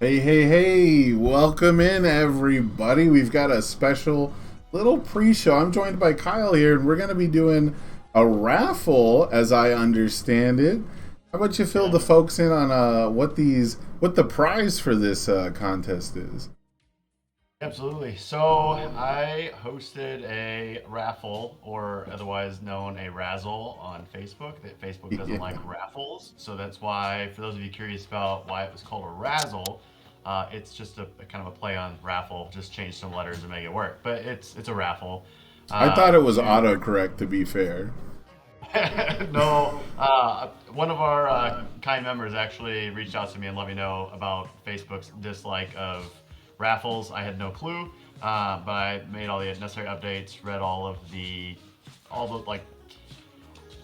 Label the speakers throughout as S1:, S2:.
S1: Hey, hey, hey, welcome in everybody. We've got a special little pre-show. I'm joined by Kyle here, and we're going to be doing a raffle, as I understand it. How about you fill the
S2: Yeah,
S1: folks in on what the prize for this contest is?
S2: absolutely. So I hosted a raffle, or otherwise known a razzle, on Facebook. That Facebook doesn't like
S1: Yeah.
S2: raffles, so that's why. For those of you curious about why it was called a razzle, it's just a kind of a play on raffle. Just change some letters and make it work. But it's a raffle.
S1: I thought it was
S2: To
S1: autocorrect, to be fair.
S2: no, one of our kind members actually reached out to me and let me know about Facebook's dislike of raffles. I had no clue, but I made all the necessary updates, read all the like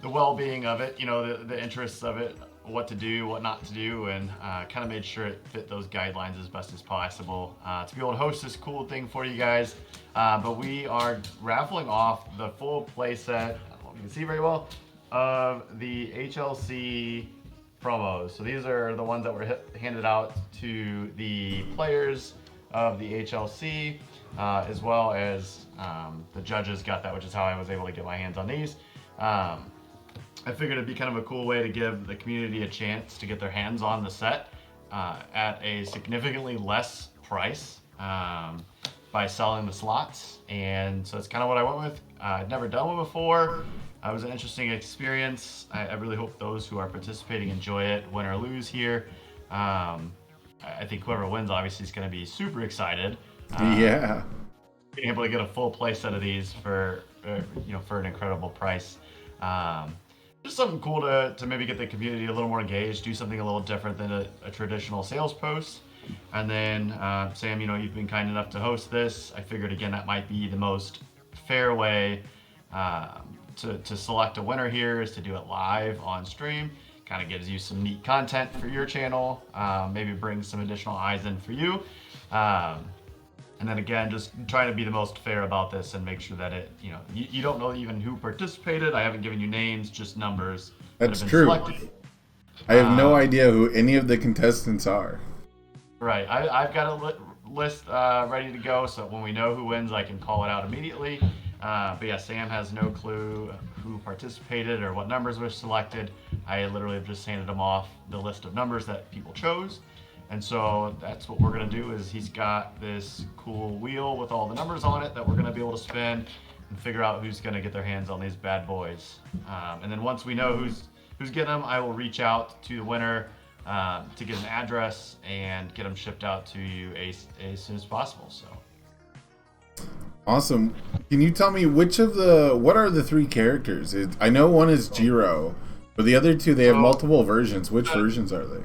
S2: the well-being of it, the interests of it, what to do, what not to do, and kind of made sure it fit those guidelines as best as possible to be able to host this cool thing for you guys. But we are raffling off the full playset. I don't know if you can see very well of the HLC promos. So these are the ones that were handed out to the players of the HLC, as well as the judges got that, which is how I was able to get my hands on these. I figured it'd be kind of a cool way to give the community a chance to get their hands on the set at a significantly less price by selling the slots. And so that's kind of what I went with. I'd never done one before. It was an interesting experience. I really hope those who are participating enjoy it, win or lose here. I think whoever wins obviously is going to be super excited.
S1: Yeah.
S2: Being able to get a full play set of these for an incredible price. Just something cool to maybe get the community a little more engaged, do something a little different than a traditional sales post. And then, Sam, you've been kind enough to host this. I figured, again, that might be the most fair way to select a winner here is to do it live on stream. Kind of gives you some neat content for your channel, maybe brings some additional eyes in for you. And then again, just trying to be the most fair about this and make sure that you don't know even who participated. I haven't given you names, just numbers that have
S1: That's
S2: been
S1: true.
S2: selected.
S1: I have no
S2: Um,
S1: idea who any of the contestants are.
S2: right. I've got a list ready to go, so when we know who wins, I can call it out immediately. But yeah, Sam has no clue who participated or what numbers were selected. I literally have just handed him off the list of numbers that people chose. And so that's what we're going to do is he's got this cool wheel with all the numbers on it that we're going to be able to spin and figure out who's going to get their hands on these bad boys. And then once we know who's getting them, I will reach out to the winner to get an address and get them shipped out to you as soon as possible. So
S1: Awesome. Can you tell me what are the three characters? I know one is Jiro, but the other two they have
S2: so
S1: multiple versions. Which
S2: the
S1: versions are they?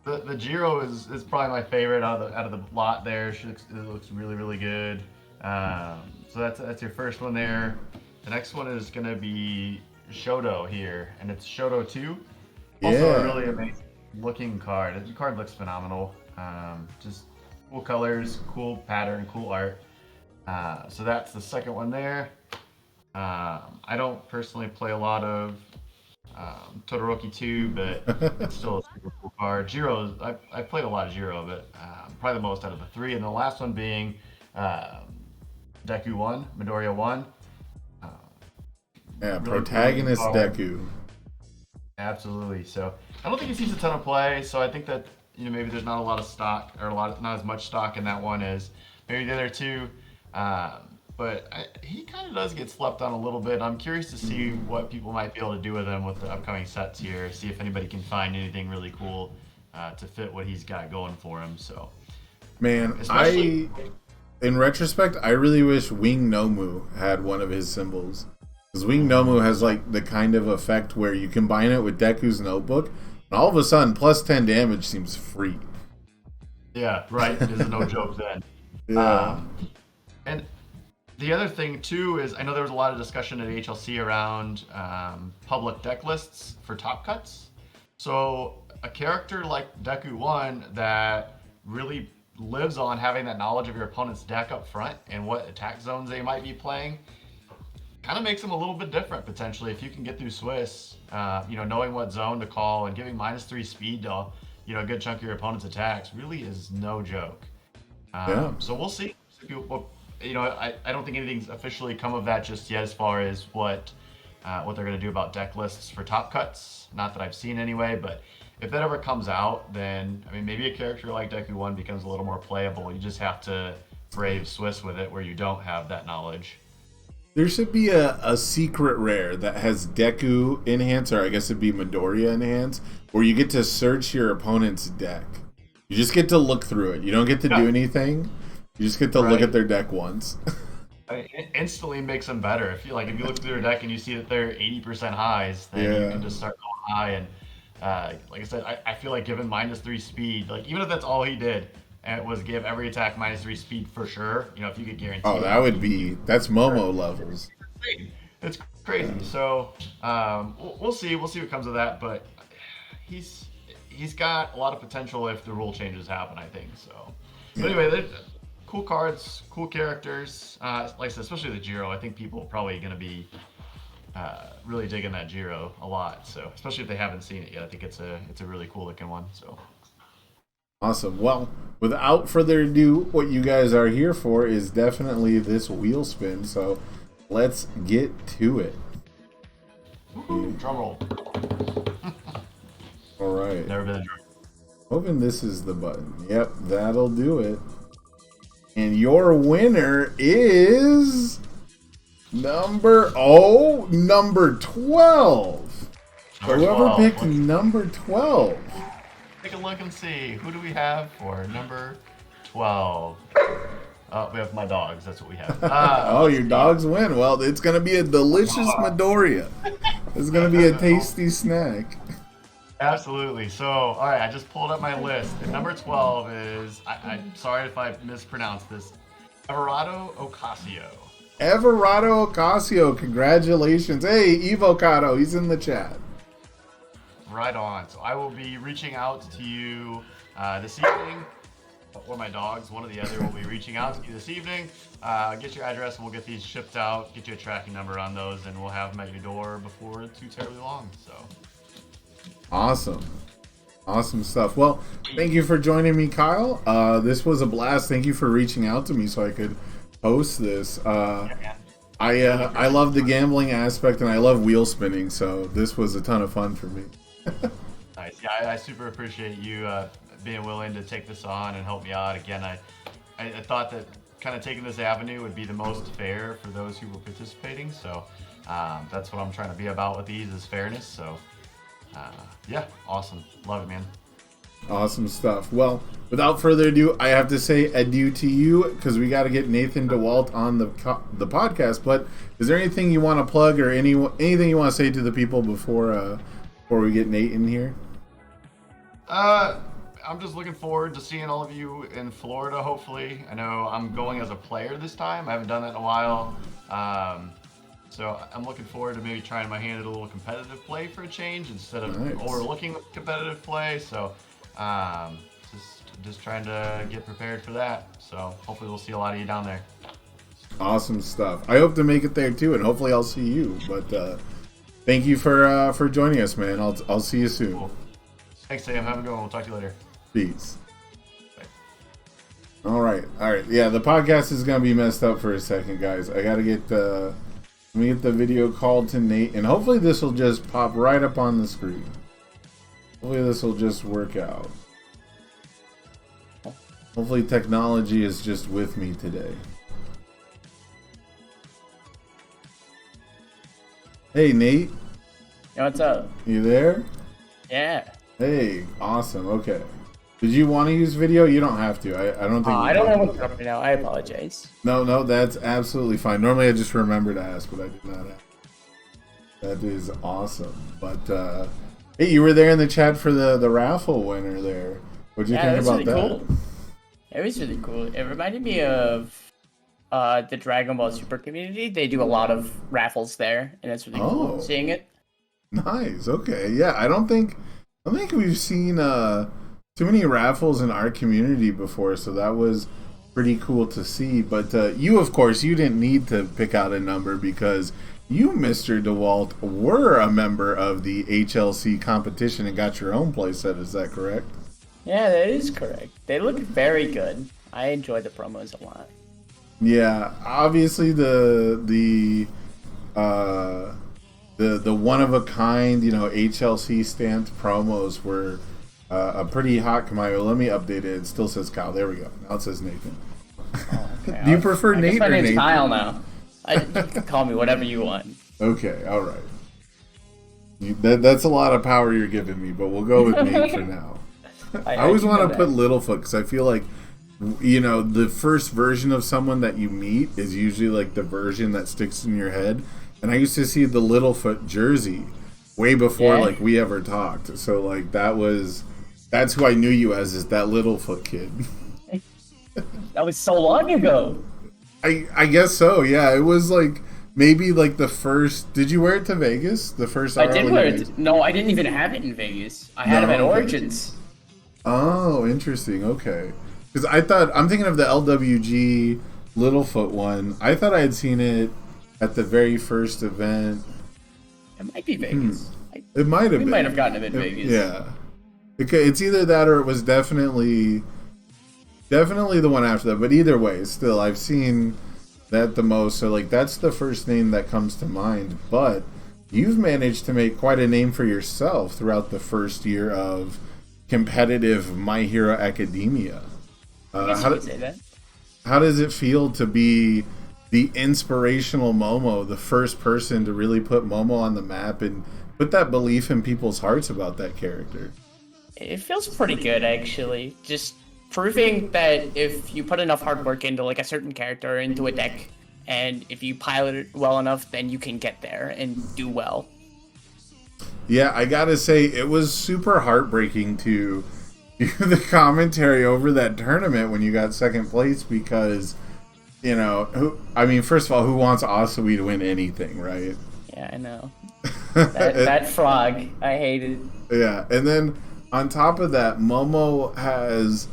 S2: the Giro is probably my favorite out of the lot there. It looks really really good. So that's your first one there. The next one is gonna be Shoto here, and it's Shoto 2. Also a
S1: Yeah.
S2: really amazing looking card. The card looks phenomenal. Just cool colors, cool pattern, cool art. So that's the second one there. I don't personally play a lot of Todoroki 2, but it's still a super cool card. I've played a lot of Jiro, but probably the most out of the three. And the last one being um, Deku 1, Midoriya 1. Uh,
S1: Yeah,
S2: really cool looking
S1: protagonist
S2: card.
S1: Deku.
S2: Absolutely. So I don't think he sees a ton of play. So I think that maybe there's not a lot of stock or not as much stock in that one as maybe the other two. But he kind of does get slept on a little bit. I'm curious to see what people might be able to do with him with the upcoming sets here. See if anybody can find anything really cool to fit what he's got going for him. So
S1: Man,
S2: especially
S1: in retrospect, I really wish Wing Nomu had one of his symbols. Because Wing Nomu has like the kind of effect where you combine it with Deku's notebook, and all of a sudden, plus 10 damage seems free.
S2: yeah, right. There's no joke then.
S1: Yeah.
S2: Um, and the other thing too is I know there was a lot of discussion at HLC around public deck lists for top cuts. So a character like Deku One that really lives on having that knowledge of your opponent's deck up front and what attack zones they might be playing kind of makes them a little bit different potentially if you can get through Swiss. Knowing what zone to call and giving -3 speed a good chunk of your opponent's attacks really is no joke.
S1: Yeah.
S2: So we'll see. I don't think anything's officially come of that just yet as far as what they're going to do about deck lists for top cuts. Not that I've seen anyway, but if that ever comes out, then maybe a character like Deku 1 becomes a little more playable. You just have to brave Swiss with it where you don't have that knowledge.
S1: There should be a secret rare that has Deku enhance, or I guess it'd be Midoriya enhance, where you get to search your opponent's deck. You just get to look through it. You don't get to do anything. You just get to look at their deck once.
S2: It instantly makes them better. If you look through their deck and you see that they're 80% highs, then you can just start going high. And like I said, I feel like given -3 speed, even if that's all he did, and it was give every attack -3 speed for sure. If you could guarantee.
S1: Oh, that's Momo levels.
S2: It's crazy. So we'll see. We'll see what comes of that. But he's got a lot of potential if the rule changes happen, I think. So, but anyway, cool cards, cool characters. Like I said, especially the Jiro. I think people are probably going to be really digging that Jiro a lot. So, especially if they haven't seen it yet, I think it's a really cool looking one. So.
S1: Awesome. Well, without further ado, what you guys are here for is definitely this wheel spin. So, let's get to it.
S2: Drum roll.
S1: All right.
S2: Never been a drum.
S1: Hoping this is the button. Yep, that'll do it. And your winner is number 12. Whoever picked number 12.
S2: Take a look and see. Who do we have for number 12? We have my dogs. That's what we have.
S1: Your dogs win. Well, it's going to be a delicious Midoriya. It's going to be a tasty snack.
S2: Absolutely. So, all right, I just pulled up my list. And number 12 is, I'm sorry if I mispronounced this, Everardo Ocasio.
S1: Everardo Ocasio, congratulations. Hey, Evocado, he's in the chat.
S2: Right on. So I will be reaching out to you this evening, or my dogs, one or the other will be reaching out to you this evening. Get your address and we'll get these shipped out, get you a tracking number on those, and we'll have them at your door before too terribly long. So.
S1: Awesome stuff. Well, thank you for joining me, Kyle. This was a blast. Thank you for reaching out to me so I could host this. I love the gambling aspect and I love wheel spinning, so this was a ton of fun for me.
S2: Nice. Yeah, I super appreciate you being willing to take this on and help me out. Again, I thought that kind of taking this avenue would be the most fair for those who were participating. So that's what I'm trying to be about with these, is fairness. So yeah, awesome. Love it, man.
S1: Awesome stuff. Well, without further ado, I have to say adieu to you because we got to get Nathan DeWalt on the podcast. But is there anything you want to plug or anything you want to say to the people before we get Nate in here?
S2: I'm just looking forward to seeing all of you in Florida, hopefully. I know I'm going as a player this time. I haven't done that in a while. So I'm looking forward to maybe trying my hand at a little competitive play for a change instead of overlooking competitive play. So just trying to get prepared for that. So hopefully we'll see a lot of you down there.
S1: Awesome stuff. I hope to make it there too, and hopefully I'll see you. But thank you for joining us, man. I'll see you soon.
S2: Cool. Thanks, Sam. Have a good one. We'll talk to you later.
S1: Peace. All right. Yeah, the podcast is gonna be messed up for a second, guys. I gotta get let me get the video called to Nate, and hopefully this will just pop right up on the screen. Hopefully this will just work out. Hopefully technology is just with me today. Hey, Nate.
S3: Yo, what's up?
S1: You there?
S3: Yeah.
S1: Hey, awesome. Okay. Did you want to use video? You don't have to. I don't think.
S3: I don't know what's up right now. I apologize.
S1: No, that's absolutely fine. Normally I just remember to ask, but I did not ask. That is awesome. But hey, you were there in the chat for the raffle winner there. What'd you think about
S3: really
S1: that?
S3: Cool. It was really cool. It reminded me of the Dragon Ball Super community. They do a lot of raffles there, and it's really cool seeing it.
S1: Nice. Okay. Yeah, I don't think we've seen too many raffles in our community before, so that was pretty cool to see. But you, of course, you didn't need to pick out a number because you, Mr. DeWalt, were a member of the HLC competition and got your own playset. Is that correct?
S3: Yeah, that is correct. They look very good. I enjoy the promos a lot.
S1: Yeah, obviously uh the one of a kind, HLC stamped promos were a pretty hot commodity. Let me update it. It still says Kyle. There we go. Now it says Nathan.
S3: Oh, okay.
S1: Do you prefer
S3: I guess
S1: Nate
S3: my
S1: or
S3: name's
S1: Nathan?
S3: Kyle now. You can call me whatever you want.
S1: Okay, all right. That's a lot of power you're giving me, but we'll go with Nate for now. I always want to put Littlefoot because I feel like, the first version of someone that you meet is usually like the version that sticks in your head. And I used to see the Littlefoot jersey way before like we ever talked. So like that's who I knew you as, is that Littlefoot kid.
S3: That was so long ago.
S1: I guess so. Yeah, it was like maybe like the first. Did you wear it to Vegas? The first.
S3: I did
S1: RLE
S3: wear
S1: Vegas?
S3: it. No, I didn't even have it in Vegas. I had
S1: No,
S3: them at
S1: okay.
S3: Origins.
S1: Oh, interesting. Okay, because I'm thinking of the LWG Littlefoot one. I thought I had seen it at the very first event.
S3: It might be Vegas.
S1: It might have
S3: We
S1: been.
S3: might have gotten it in Vegas.
S1: Yeah, it's either that or it was definitely the one after that. But either way, still, I've seen that the most. So like that's the first name that comes to mind. But you've managed to make quite a name for yourself throughout the first year of competitive My Hero Academia.
S3: I guess you could say that.
S1: How does it feel to be the inspirational Momo, the first person to really put Momo on the map and put that belief in people's hearts about that character?
S3: It feels pretty good, actually. Just proving that if you put enough hard work into like a certain character, into a deck, and if you pilot it well enough, then you can get there and do well.
S1: Yeah, I gotta say, it was super heartbreaking to do the commentary over that tournament when you got second place because, first of all, who wants Asui to win anything, right?
S3: Yeah, I know. That frog, I hate it.
S1: Yeah, and then on top of that, Momo has,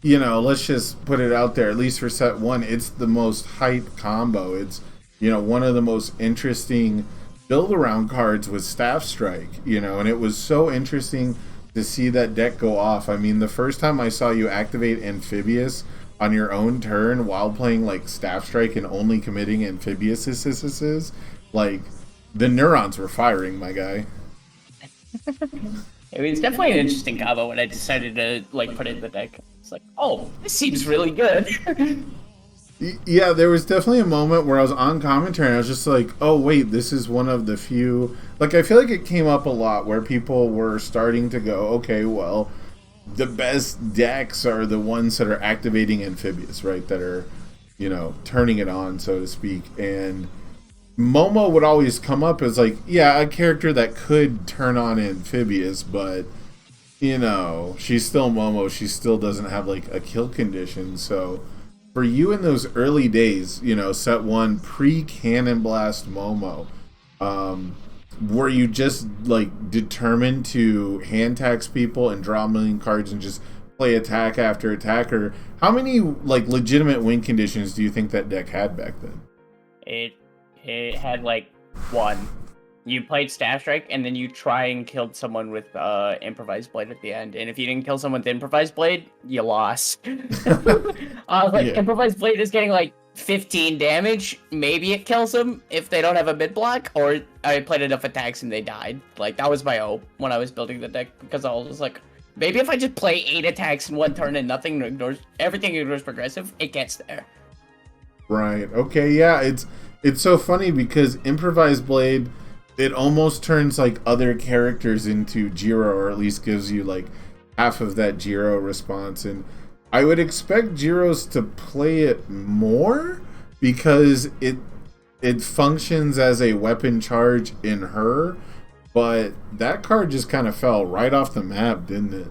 S1: let's just put it out there, at least for set one, it's the most hype combo. It's, one of the most interesting build around cards with Staff Strike, and it was so interesting to see that deck go off. I mean, the first time I saw you activate Amphibious on your own turn while playing like Staff Strike and only committing Amphibious, like the neurons were firing, my guy.
S3: It was definitely an interesting combo when I decided to like put it in the deck. It's like, oh, this seems really good.
S1: Yeah, there was definitely a moment where I was on commentary and I was just like, oh, wait, this is one of the few... Like, I feel like it came up a lot where people were starting to go, okay, well, the best decks are the ones that are activating Amphibious, right? That are, turning it on, so to speak. And Momo would always come up as, like, yeah, a character that could turn on Amphibious, but, she's still Momo. She still doesn't have, like, a kill condition, so... For you in those early days, set one pre-Cannon Blast Momo, were you just like determined to hand tax people and draw a million cards and just play attack after attack? Or how many like legitimate win conditions do you think that deck had back then?
S3: It had like one. You played Staff Strike, and then you try and killed someone with Improvised Blade at the end. And if you didn't kill someone with Improvised Blade, you lost. Improvised Blade is getting like 15 damage. Maybe it kills them if they don't have a mid block, or I played enough attacks and they died. Like, that was my hope when I was building the deck, because I was just like, maybe if I just play 8 attacks in one turn and everything ignores progressive, it gets there.
S1: Right. Okay, yeah, it's so funny because Improvised Blade, it almost turns like other characters into Jiro, or at least gives you like half of that Jiro response. And I would expect Jiros to play it more because it functions as a weapon charge in her, but that card just kind of fell right off the map, didn't it?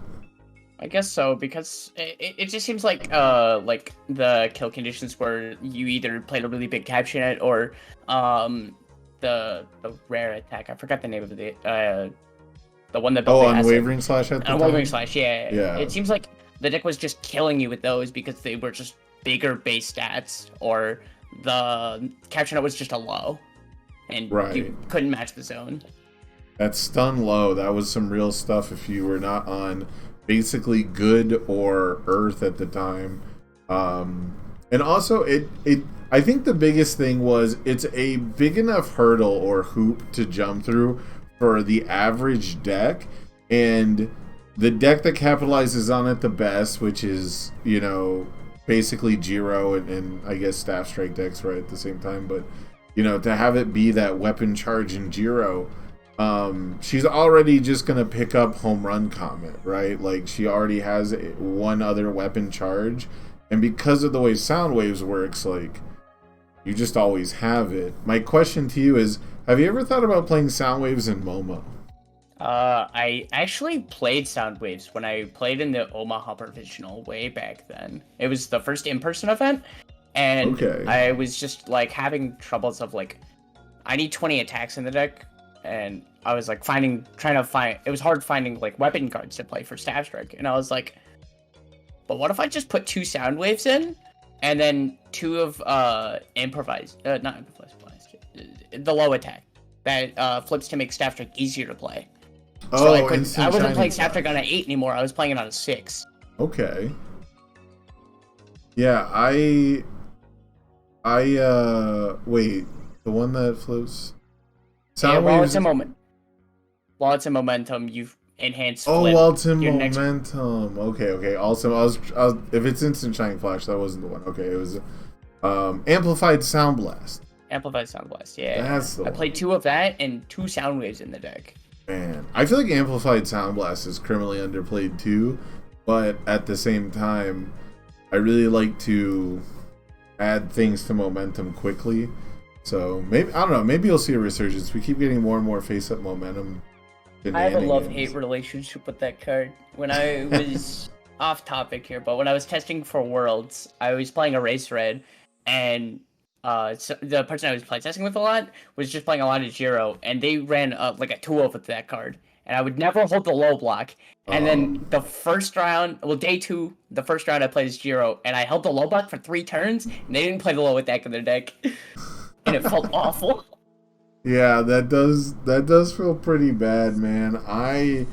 S3: I guess so, because it just seems like the kill conditions where you either played a really big capture net or the rare attack. I forgot the name of it. The one that built the
S1: Unwavering Slash at the time?
S3: Unwavering Slash, yeah.
S1: Yeah.
S3: It seems like the deck was just killing you with those because they were just bigger base stats, or the capture net was just a low, and you couldn't match the zone.
S1: That stun low, that was some real stuff if you were not on basically good or earth at the time. And also, I think the biggest thing was it's a big enough hurdle or hoop to jump through for the average deck, and the deck that capitalizes on it the best, which is, you know, basically Jiro and I guess Staff Strike decks right at the same time, but, you know, to have it be that weapon charge in Jiro, she's already just going to pick up Home Run Comet, right? Like, she already has one other weapon charge, and because of the way Sound Waves works, like, you just always have it. My question to you is, have you ever thought about playing Sound Waves in Momo?
S3: I actually played Sound Waves when I played in the Omaha Provisional way back then. It was the first in-person event, and
S1: Okay.
S3: I was just, like, having troubles of, like, I need 20 attacks in the deck, and I was, like, it was hard finding, like, weapon cards to play for Staff Strike, and I was like, but what if I just put 2 Sound Waves in, and then 2 of, not improvised blast, the low attack, that, flips to make Staff Strike easier to play. So I wasn't playing Staff Strike on an 8 anymore. I was playing it on a 6.
S1: Okay. Yeah, wait, the one that flips.
S3: Sound Waves. While it's in momentum, you've enhanced.
S1: While it's in momentum. Okay. Also, I was if it's Instant Shining Flash, that wasn't the one. Okay, it was Amplified Sound Blast.
S3: Amplified Sound Blast. Yeah.
S1: That's the one.
S3: I played 2 of that and 2 Sound Waves in the deck.
S1: Man, I feel like Amplified Sound Blast is criminally underplayed too, but at the same time, I really like to add things to momentum quickly. So maybe, I don't know, maybe you'll see a resurgence. We keep getting more and more face-up momentum.
S3: I have a love-hate relationship with that card. When I was off topic here, but when I was testing for Worlds, I was playing Erase Red, and so the person I was playtesting with a lot was just playing a lot of Jiro, and they ran like a 2-0 with that card, and I would never hold the low block. And then the first round, day 2, the first round I played as Jiro, and I held the low block for 3 turns, and they didn't play the low attack in their deck, and it felt awful.
S1: Yeah, that does feel pretty bad, man. I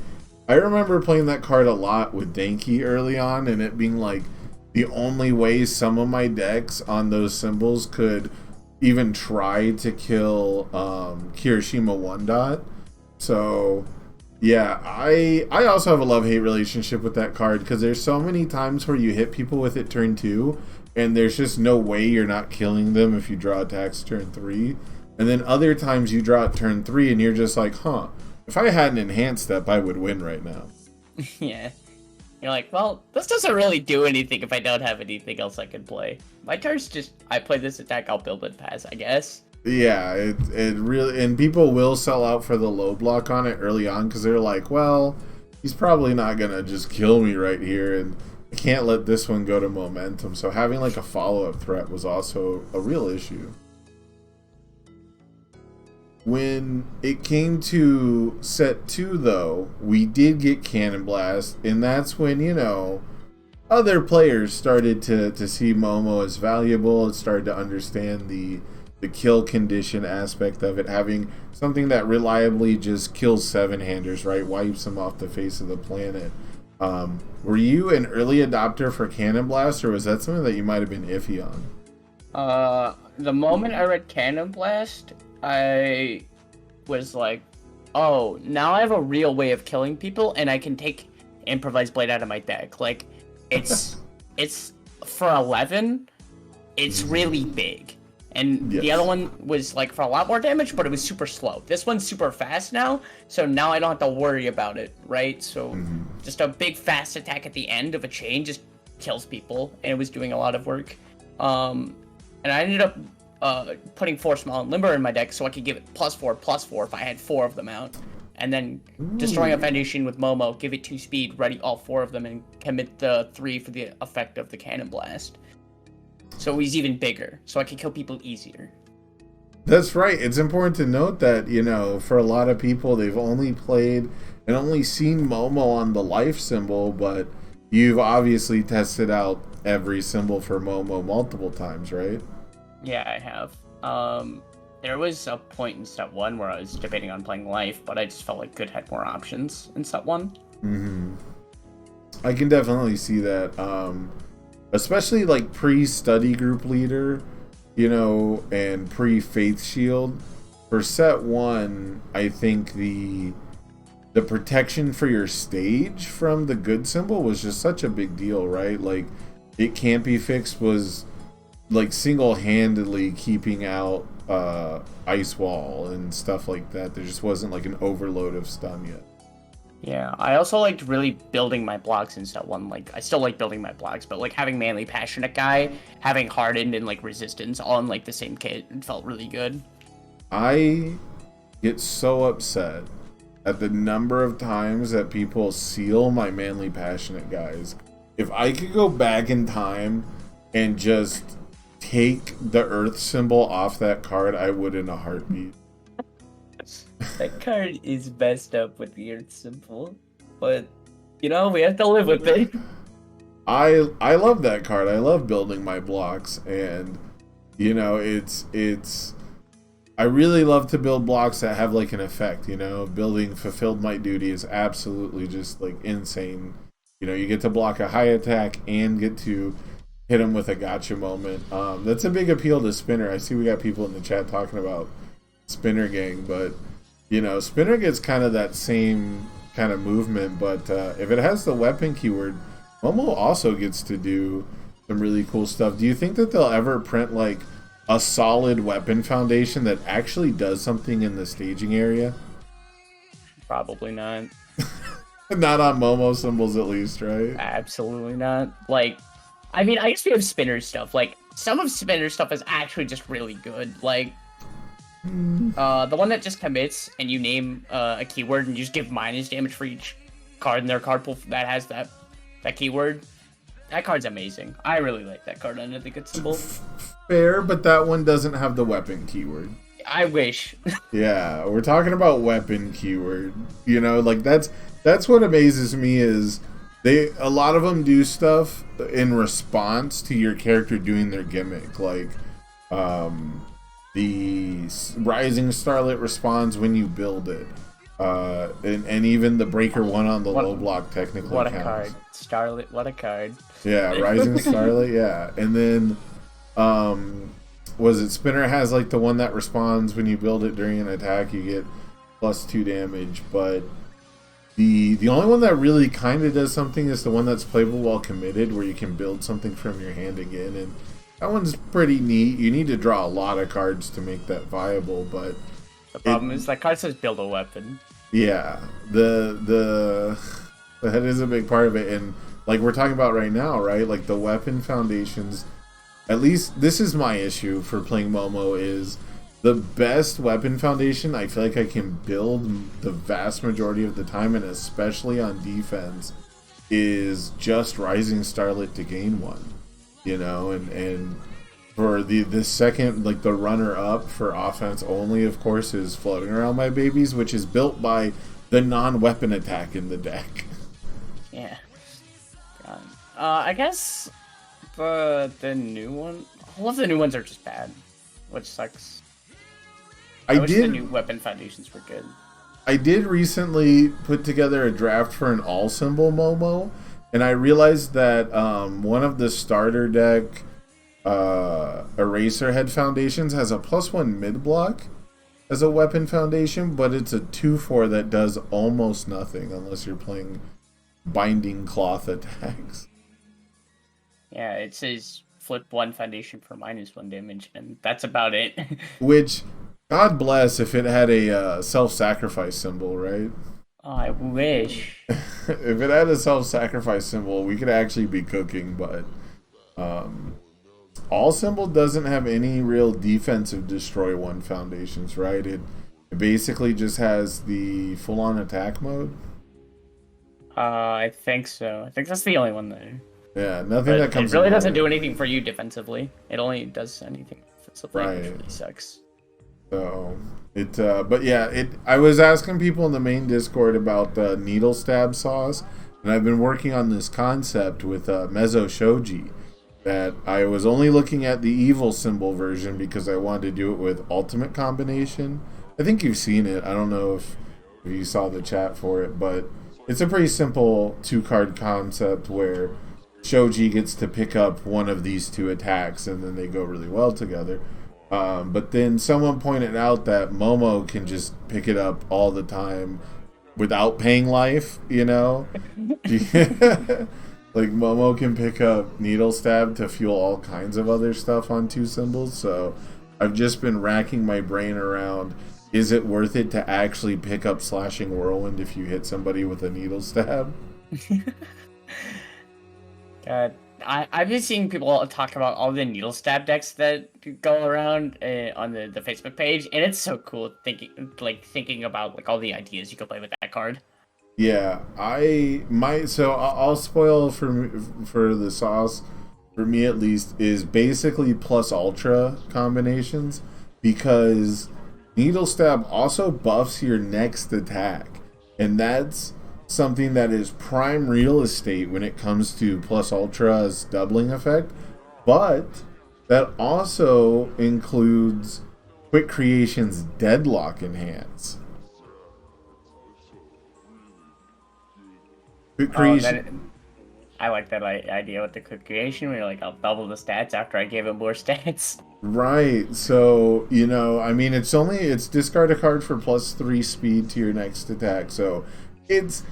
S1: remember playing that card a lot with Danky early on, and it being like the only way some of my decks on those symbols could even try to kill Kirishima 1-Dot. So yeah, I also have a love-hate relationship with that card, because there's so many times where you hit people with it turn 2, and there's just no way you're not killing them if you draw attacks turn 3. And then other times you draw it turn 3 and you're just like, if I had an enhanced step, I would win right now.
S3: Yeah. You're like, well, this doesn't really do anything if I don't have anything else I can play. My turn's just, I play this attack, I'll build it pass, I guess.
S1: Yeah, it really, and people will sell out for the low block on it early on, because they're like, well, he's probably not going to just kill me right here, and I can't let this one go to momentum. So having like a follow-up threat was also a real issue. When it came to set 2, though, we did get Cannon Blast, and that's when, you know, other players started to see Momo as valuable and started to understand the kill condition aspect of it, having something that reliably just kills 7-handers, right? Wipes them off the face of the planet. Were you an early adopter for Cannon Blast, or was that something that you might have been iffy on?
S3: The moment I read Cannon Blast, I was like, oh, now I have a real way of killing people, and I can take Improvised Blade out of my deck. Like, it's for 11, it's really big. And
S1: yes.
S3: The other one was like for a lot more damage, but it was super slow. This one's super fast now, so now I don't have to worry about it, right? So just a big fast attack at the end of a chain just kills people, and it was doing a lot of work. And I ended up putting 4 Small and Limber in my deck so I could give it +4/+4 if I had 4 of them out. And then destroying a Foundation with Momo, give it 2 speed, ready all 4 of them, and commit the 3 for the effect of the Cannon Blast. So it was even bigger, so I could kill people easier.
S1: That's right. It's important to note that, you know, for a lot of people, they've only played and only seen Momo on the life symbol, but you've obviously tested out every symbol for Momo multiple times, right?
S3: Yeah, I have. There was a point in set 1 where I was debating on playing life, but I just felt like Good had more options in set 1.
S1: I can definitely see that. Especially like pre-study group leader, and pre-faith shield. For set 1, I think the protection for your stage from the good symbol was just such a big deal, right? Like, it can't be fixed was like single-handedly keeping out ice wall and stuff like that. There just wasn't like an overload of stun yet.
S3: Yeah, I also liked really building my blocks in set 1. Like, I still like building my blocks, but like having Manly Passionate Guy, having Hardened and like Resistance all in like the same kit, it felt really good.
S1: I get so upset at the number of times that people seal my Manly Passionate Guys. If I could go back in time and just take the Earth symbol off that card, I would in a heartbeat.
S3: That card is messed up with the Earth symbol, but we have to live with it.
S1: I love that card. I love building my blocks, and it's I really love to build blocks that have like an effect. Building Fulfilled Might Duty is absolutely just like insane. You get to block a high attack and get to hit him with a gotcha moment. That's a big appeal to Spinner. I see we got people in the chat talking about Spinner Gang, but Spinner gets kind of that same kind of movement, but if it has the weapon keyword, Momo also gets to do some really cool stuff. Do you think that they'll ever print like a solid weapon foundation that actually does something in the staging area?
S3: Probably not.
S1: Not on Momo symbols, at least, right?
S3: Absolutely not. Like, I mean, I guess we have Spinner stuff. Like, some of Spinner stuff is actually just really good. Like, the one that just commits and you name a keyword and you just give minus damage for each card in their card pool that has that keyword. That card's amazing. I really like that card under the good symbol.
S1: Fair, but that one doesn't have the weapon keyword.
S3: I wish.
S1: Yeah, we're talking about weapon keyword. Like that's what amazes me is a lot of them do stuff in response to your character doing their gimmick. Like the Rising Starlit responds when you build it. And even the Breaker 1 on the low block technically
S3: What a
S1: counts.
S3: card. Starlit, what a card.
S1: Yeah, Rising Starlit, yeah. And then was it Spinner has like the one that responds when you build it during an attack, you get +2 damage, but the only one that really kind of does something is the one that's playable while committed, where you can build something from your hand again, and that one's pretty neat. You need to draw a lot of cards to make that viable, but
S3: the problem is that card says build a weapon.
S1: Yeah, that is a big part of it, and like we're talking about right now, right? Like the weapon foundations. At least this is my issue for playing Momo is the best weapon foundation I feel like I can build the vast majority of the time, and especially on defense, is just Rising Starlit to gain one. And for the second, like the runner up for offense only, of course, is Floating Around My Babies, which is built by the non-weapon attack in the deck.
S3: Yeah. I guess the new one, all of the new ones are just bad, which sucks. I wish the new weapon foundations were good.
S1: I did recently put together a draft for an all symbol Momo, and I realized that one of the starter deck Eraserhead foundations has a +1 mid block as a weapon foundation, but it's a 2/4 that does almost nothing unless you're playing Binding Cloth attacks.
S3: Yeah, it says flip 1 foundation for -1 damage, and that's about it.
S1: Which, God bless if it had a self-sacrifice symbol, right?
S3: Oh, I wish.
S1: If it had a self-sacrifice symbol, we could actually be cooking, but all symbol doesn't have any real defensive destroy 1 foundations, right? It basically just has the full-on attack mode.
S3: I think so. I think that's the only one there.
S1: Yeah, nothing that comes.
S3: It really doesn't do anything for you defensively. It only does anything offensively,
S1: right.
S3: Which really sucks.
S1: So but yeah, I was asking people in the main Discord about the needle stab sauce, and I've been working on this concept with Mezzo Shoji. That I was only looking at the evil symbol version because I wanted to do it with ultimate combination. I think you've seen it. I don't know if you saw the chat for it, but it's a pretty simple 2-card concept where Shoji gets to pick up one of these 2 attacks, and then they go really well together. But then someone pointed out that Momo can just pick it up all the time without paying life, you know? Like, Momo can pick up Needle Stab to fuel all kinds of other stuff on 2 symbols, so I've just been racking my brain around, is it worth it to actually pick up Slashing Whirlwind if you hit somebody with a Needle Stab?
S3: God, I've been seeing people talk about all the Needle Stab decks that go around on the Facebook page, and it's so cool thinking about like all the ideas you could play with that card.
S1: Yeah, I'll spoil for the sauce. For me, at least, is basically plus ultra combinations, because Needle Stab also buffs your next attack, and that's something that is prime real estate when it comes to plus ultra's doubling effect. But that also includes Quick Creation's Deadlock Enhance. Quick Creation.
S3: I like that idea with the quick creation where you're like, I'll double the stats after I gave him more stats.
S1: Right. So, I mean, it's discard a card for +3 speed to your next attack. So it's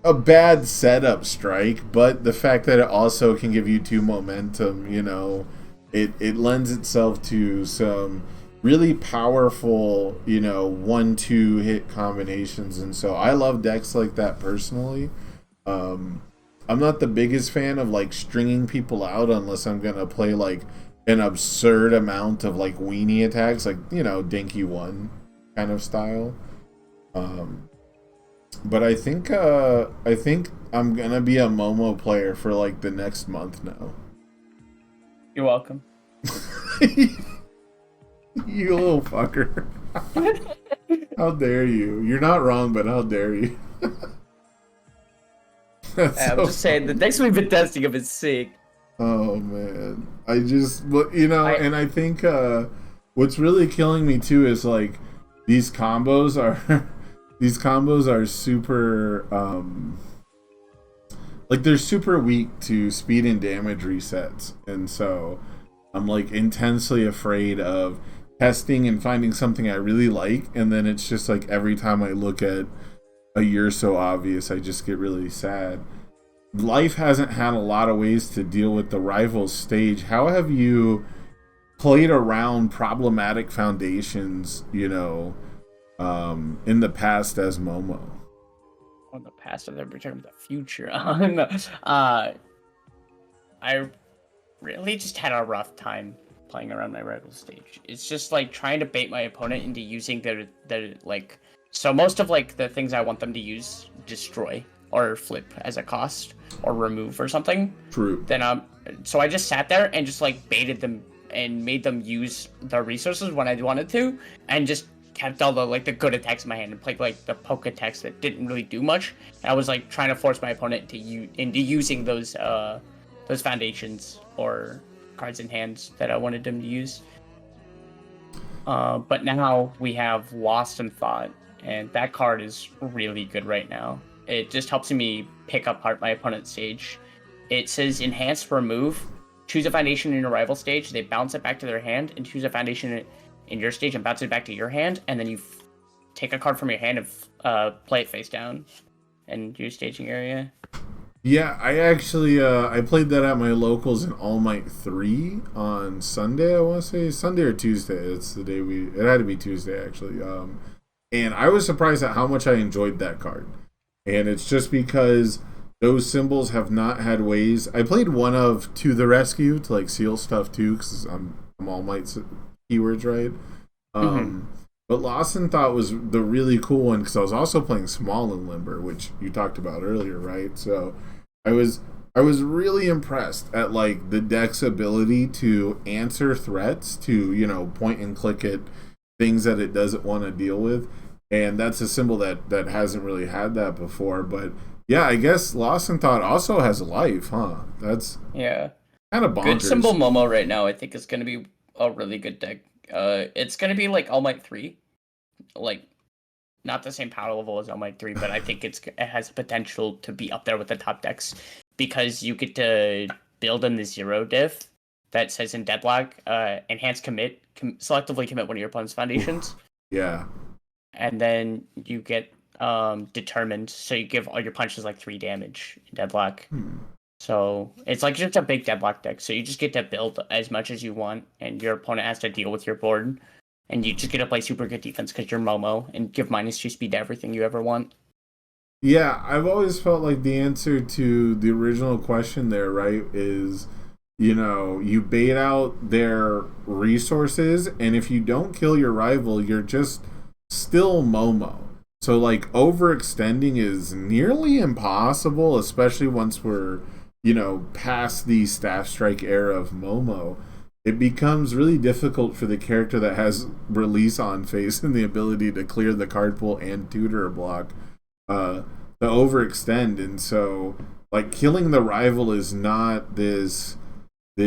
S1: a bad setup strike, but the fact that it also can give you 2 momentum, it lends itself to some really powerful, 1-2 hit combinations. And so I love decks like that personally. I'm not the biggest fan of like stringing people out unless I'm gonna play like an absurd amount of like weenie attacks, like Dinky 1 kind of style. But I think I'm gonna be a Momo player for like the next month now.
S3: You're welcome.
S1: You little fucker. How dare you? You're not wrong, but how dare you?
S3: I'm just saying, the decks we've been testing have been sick.
S1: Oh man, and I think what's really killing me too is like these combos are super like they're super weak to speed and damage resets, and so I'm like intensely afraid of testing and finding something I really like, and then it's just like every time I look at a You're So Obvious, I just get really sad. Life hasn't had a lot of ways to deal with the Rivals stage. How have you played around problematic foundations, in the past as Momo?
S3: On the past, I've never talking about the future. No. I really just had a rough time playing around my Rivals stage. It's just like trying to bait my opponent into using their like. So most of like the things I want them to use, destroy or flip as a cost or remove or something.
S1: True.
S3: Then so I just sat there and just like baited them and made them use their resources when I wanted to, and just kept all the good attacks in my hand and played like the poke attacks that didn't really do much. And I was like trying to force my opponent into using those foundations or cards in hands that I wanted them to use. But now we have Lost in Thought, and that card is really good right now. It just helps me pick apart my opponent's stage. It says enhance remove. Choose a foundation in your rival stage. They bounce it back to their hand, and choose a foundation in your stage and bounce it back to your hand. And then you take a card from your hand and play it face down in your staging area.
S1: Yeah, I actually I played that at my locals in All Might 3 on Sunday. I want to say Sunday or Tuesday. It's the day it had to be Tuesday actually. And I was surprised at how much I enjoyed that card. And it's just because those symbols have not had ways. I played one of To the Rescue to like seal stuff too, because I'm All Might's keywords right. But Lost in Thought was the really cool one because I was also playing Small and Limber, which you talked about earlier, right? So I was really impressed at like the deck's ability to answer threats, to point and click at things that it doesn't want to deal with. And that's a symbol that hasn't really had that before. But yeah, I guess Lost in Thought also has life, huh? That's kind of bonkers.
S3: Good symbol Momo right now, I think, is going to be a really good deck. It's going to be like All Might 3. Like, not the same power level as Omite 3, but I think it has potential to be up there with the top decks because you get to build in the 0 diff that says in Deadlock, enhance commit, selectively commit one of your opponent's foundations.
S1: Yeah.
S3: And then you get determined, so you give all your punches like 3 damage in Deadlock. So it's like just a big Deadlock deck. So you just get to build as much as you want, and your opponent has to deal with your board. And you just get to play super good defense because you're Momo and give -2 speed to everything you ever want.
S1: Yeah, I've always felt like the answer to the original question there, right, is, you bait out their resources, and if you don't kill your rival, you're just still Momo. So, like, overextending is nearly impossible, especially once we're, past the Staff Strike era of Momo. It becomes really difficult for the character that has release on face and the ability to clear the card pool and tutor a block to overextend. And so, like, killing the rival is not this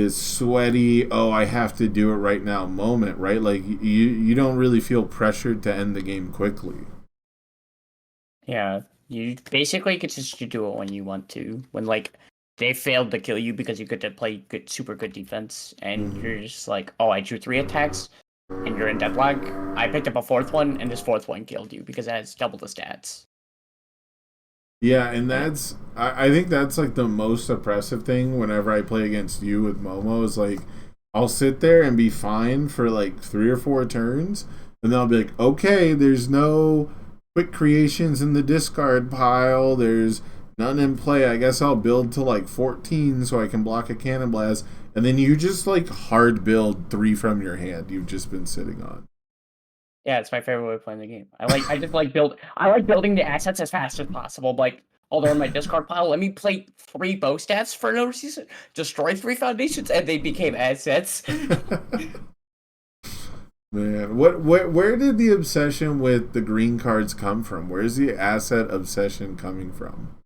S1: sweaty, oh, I have to do it right now moment, right? Like, you don't really feel pressured to end the game quickly.
S3: Yeah, you basically get to do it when you want to. When, like, they failed to kill you because you get to play super good defense, and you're just like, oh, I drew 3 attacks, and you're in Deadlock. I picked up a 4th one, and this 4th one killed you because it has double the stats.
S1: Yeah, and I think that's like the most oppressive thing whenever I play against you with Momo is like, I'll sit there and be fine for like 3 or 4 turns, and then I'll be like, okay, there's no quick creations in the discard pile, there's none in play, I guess I'll build to like 14 so I can block a Cannon Blast, and then you just like hard build 3 from your hand you've just been sitting on.
S3: Yeah, it's my favorite way of playing the game. I like building the assets as fast as possible. Like, they're in my discard pile. Let me play 3 bow stats for no reason, destroy 3 foundations, and they became assets.
S1: Man, where did the obsession with the green cards come from? Where's the asset obsession coming from?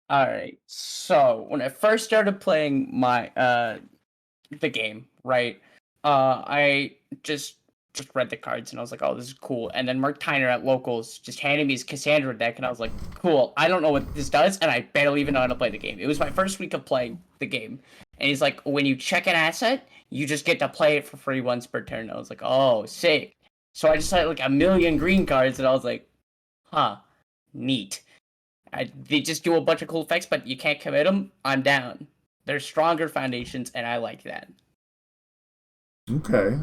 S3: All right. So when I first started playing my the game, right? I just read the cards and I was like, oh, this is cool. And then Mark Tyner at Locals just handed me his Cassandra deck, and I was like, cool. I don't know what this does, and I barely even know how to play the game. It was my first week of playing the game, and he's like, when you check an asset, you just get to play it for free once per turn. I was like, oh, sick. So I just had like a million green cards, and I was like, huh, neat. They just do a bunch of cool effects, but you can't commit them. I'm down. They're stronger foundations, and I like that.
S1: Okay.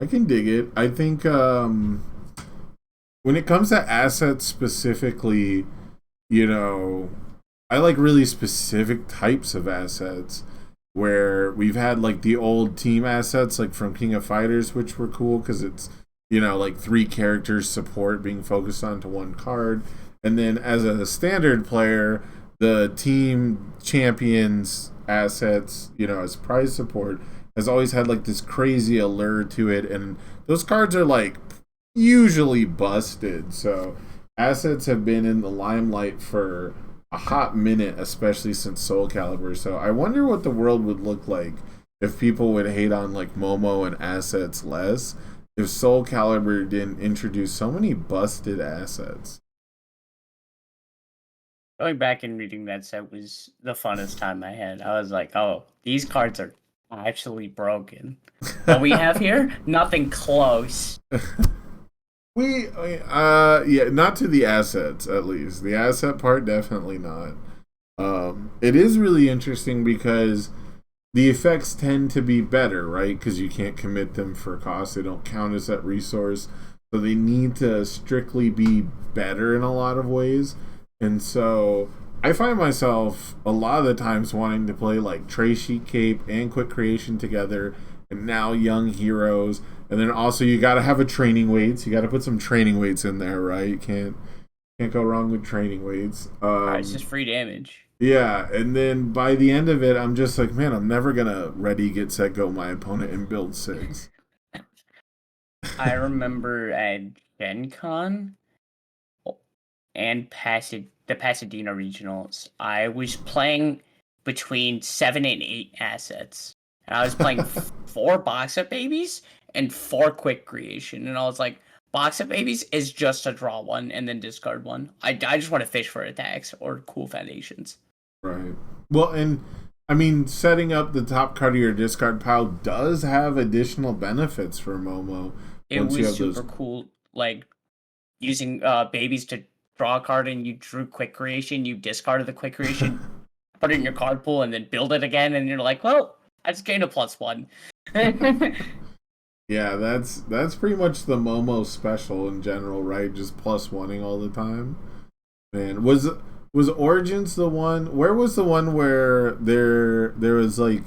S1: I can dig it. I think when it comes to assets specifically, I like really specific types of assets where we've had like the old team assets like from King of Fighters, which were cool because it's, like 3 characters support being focused onto 1 card. And then as a standard player, the team champions assets, as prize support has always had like this crazy allure to it. And those cards are like usually busted. So assets have been in the limelight for a hot minute, especially since Soul Calibur. So I wonder what the world would look like if people would hate on like Momo and assets less, if Soul Calibur didn't introduce so many busted assets.
S3: Going back and reading that set was the funnest time I had. I was like, oh, these cards are actually broken. What we have here, nothing close.
S1: Yeah, not to the assets, at least. The asset part, definitely not. It is really interesting because the effects tend to be better, right? Because you can't commit them for cost. They don't count as that resource. So they need to strictly be better in a lot of ways. And so I find myself a lot of the times wanting to play like Tray Sheet Cape and Quick Creation together, and now Young Heroes. And then also you got to have a training weights. You got to put some training weights in there, right? You can't go wrong with training weights.
S3: It's just free damage.
S1: Yeah, and then by the end of it, I'm just like, man, I'm never gonna ready, get, set, go my opponent and build 6.
S3: I remember at Gen Con and the Pasadena regionals, I was playing between 7 and 8 assets. And I was playing 4 box up babies and 4 quick creation. And I was like, Box of Babies is just to draw one and then discard one. I just want to fish for attacks or cool foundations.
S1: Right. Well, and I mean, setting up the top card of your discard pile does have additional benefits for Momo.
S3: It was super cool, like using babies to draw a card and you drew quick creation, you discarded the quick creation, put it in your card pool, and then build it again, and you're like, well, I just gained a +1.
S1: Yeah, that's pretty much the Momo special in general, right? Just +1ing all the time. Man, was Origins the one? Where was the one where there was like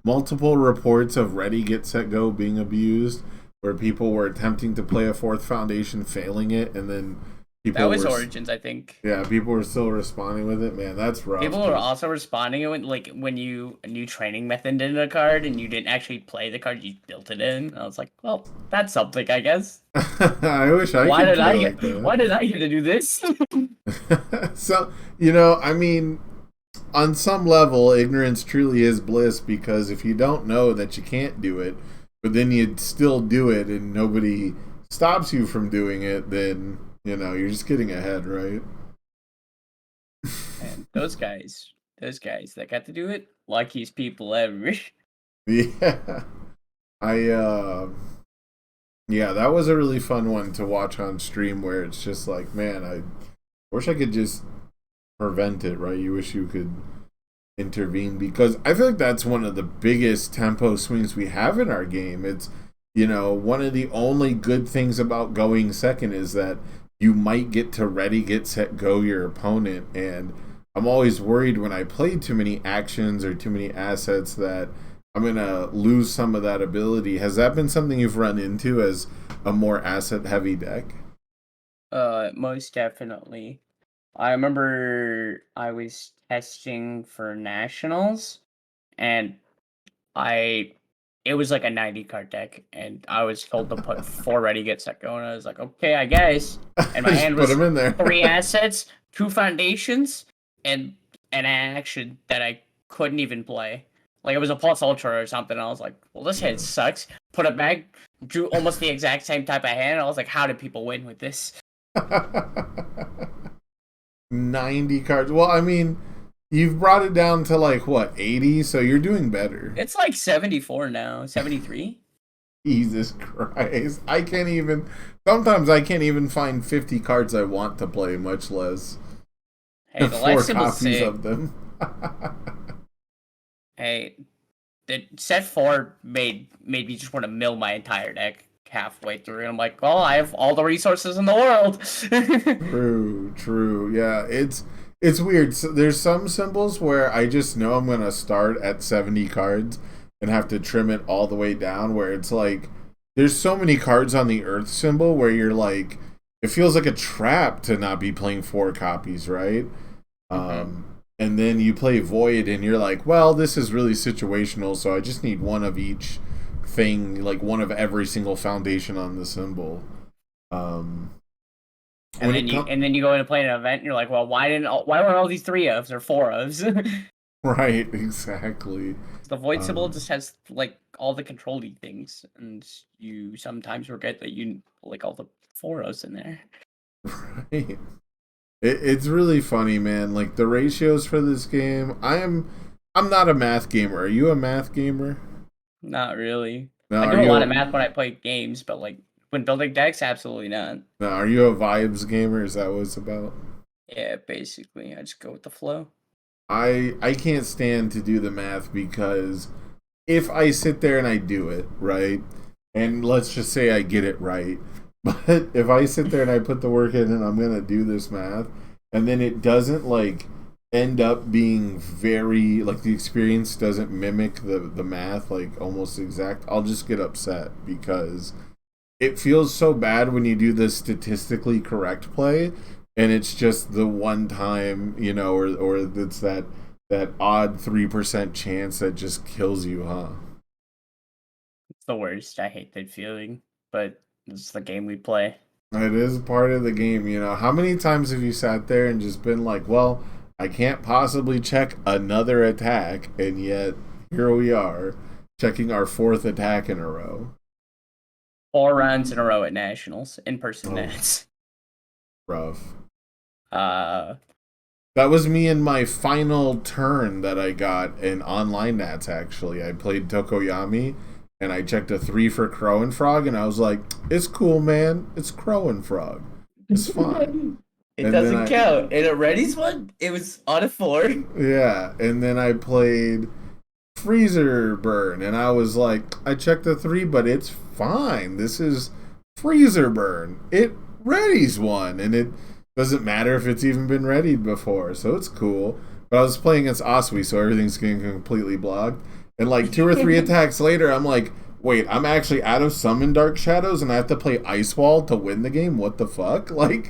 S1: multiple reports of Ready Get Set Go being abused, where people were attempting to play a fourth foundation, failing it, and then
S3: that was Origins, I think.
S1: Yeah, people were still responding with it. Man, that's rough.
S3: People were also responding when you a new training method in a card and you didn't actually play the card, you built it in. I was like, well, that's something, I guess.
S1: I wish I could play like that.
S3: Why did I get to do this?
S1: So, I mean, on some level, ignorance truly is bliss, because if you don't know that you can't do it, but then you still do it and nobody stops you from doing it, then you're just getting ahead, right?
S3: And those guys that got to do it, luckiest people ever.
S1: Yeah. Yeah, that was a really fun one to watch on stream, where it's just like, man, I wish I could just prevent it, right? You wish you could intervene, because I feel like that's one of the biggest tempo swings we have in our game. It's, one of the only good things about going second is that you might get to Ready, Get Set, Go your opponent, and I'm always worried when I play too many actions or too many assets that I'm going to lose some of that ability. Has that been something you've run into as a more asset-heavy deck?
S3: Most definitely. I remember I was testing for Nationals, and it was like a 90 card deck, and I was told to put 4 Ready, Get Set, Go, and I was like, okay, I guess. And my hand was
S1: put 'em in there.
S3: 3 assets, 2 foundations, and an action that I couldn't even play. Like, it was a Plus Ultra or something, and I was like, well, this hand sucks. Put it back, drew almost the exact same type of hand, and I was like, how did people win with this?
S1: 90 cards. Well, I mean, you've brought it down to like, what, 80? So you're doing better.
S3: It's like 74 now. 73?
S1: Jesus Christ. Sometimes I can't even find 50 cards I want to play, much less
S3: hey, the
S1: 4 copies of them.
S3: Hey, the set 4 made me just want to mill my entire deck halfway through, and I'm like, well, I have all the resources in the world.
S1: True. Yeah, it's weird. So there's some symbols where I just know I'm gonna start at 70 cards and have to trim it all the way down, where it's like there's so many cards on the Earth symbol where you're like, it feels like a trap to not be playing 4 copies, right? And then you play Void and you're like, well, this is really situational, so I just need one of each thing, like one of every single foundation on the symbol.
S3: And then you go in and play an event and you're like, well, why weren't all these 3 ofs or 4 ofs?
S1: Right, exactly.
S3: The Void symbol just has like all the control-y things, and you sometimes forget that you like all the 4 ofs in there.
S1: Right. It's really funny, man. Like the ratios for this game. I'm not a math gamer. Are you a math gamer?
S3: Not really.
S1: No,
S3: I do a lot of math when I play games, but like when building decks, absolutely not.
S1: No, are you a vibes gamer? Is that what it's about?
S3: Yeah, basically. I just go with the flow.
S1: I can't stand to do the math, because if I sit there and I do it, right, and let's just say I get it right, but if I sit there and I put the work in and I'm going to do this math, and then it doesn't like end up being very, like the experience doesn't mimic the math like almost exact, I'll just get upset, because it feels so bad when you do the statistically correct play and it's just the one time, or it's that odd 3% chance that just kills you, huh?
S3: It's the worst. I hate that feeling, but it's the game we play.
S1: It is part of the game, How many times have you sat there and just been like, well, I can't possibly check another attack, and yet here we are, checking our 4th attack in a row.
S3: 4 rounds in a row at nationals in person nats.
S1: Rough.
S3: Uh,
S1: That was me in my final turn that I got in online nats, actually. I played Tokoyami, and I checked a 3 for Crow and Frog, and I was like, it's cool, man. It's Crow and Frog. It's fine.
S3: It
S1: And
S3: doesn't count. In a Reddy's one, it was on a 4.
S1: Yeah, and then I played Freezer Burn, and I was like, I checked a 3, but it's fine. This is Freezer Burn. It readies one, and it doesn't matter if it's even been readied before, so it's cool. But I was playing against Asui, so everything's getting completely blocked. And like 2 or 3 attacks later, I'm like, wait, I'm actually out of Summon Dark Shadows, and I have to play Ice Wall to win the game? What the fuck? Like...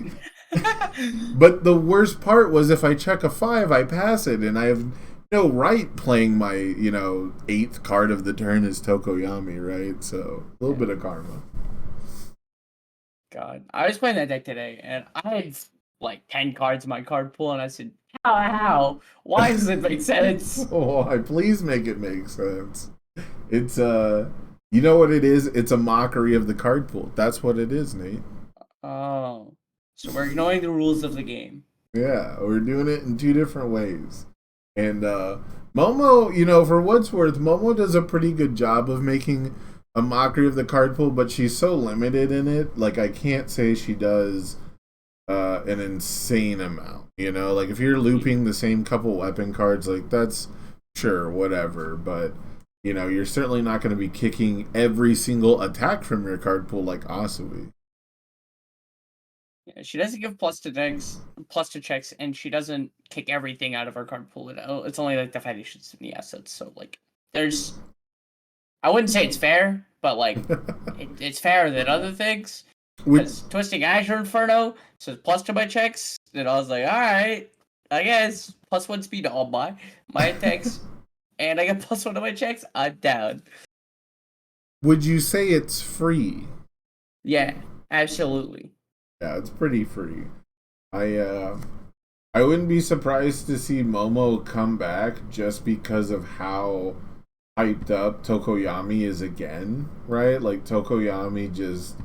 S1: But the worst part was if I check a 5, I pass it, and I have no right playing my, 8th card of the turn is Tokoyami, right? So, a little bit of karma.
S3: God. I was playing that deck today, and I had like 10 cards in my card pool, and I said, how? Why does it make sense?
S1: Why? Please make it make sense. It's, you know what it is? It's a mockery of the card pool. That's what it is, Nate.
S3: Oh. So we're ignoring the rules of the game.
S1: Yeah, we're doing it in 2 different ways. And Momo, for what it's worth, Momo does a pretty good job of making a mockery of the card pool, but she's so limited in it. Like, I can't say she does an insane amount. Like if you're looping the same couple weapon cards, like that's sure, whatever. But you're certainly not going to be kicking every single attack from your card pool like Asui.
S3: Yeah, she doesn't give plus to checks, and she doesn't kick everything out of her card pool. It's only like the foundations and the assets. So like, I wouldn't say it's fair, but like, it's fairer than other things. Because Twisting Azure Inferno says plus to my checks, and I was like, all right, I guess +1 speed to all my attacks, and I got +1 to my checks. I'm down.
S1: Would you say it's free?
S3: Yeah, absolutely.
S1: Yeah, it's pretty free. I wouldn't be surprised to see Momo come back just because of how hyped up Tokoyami is again, right? Like Tokoyami just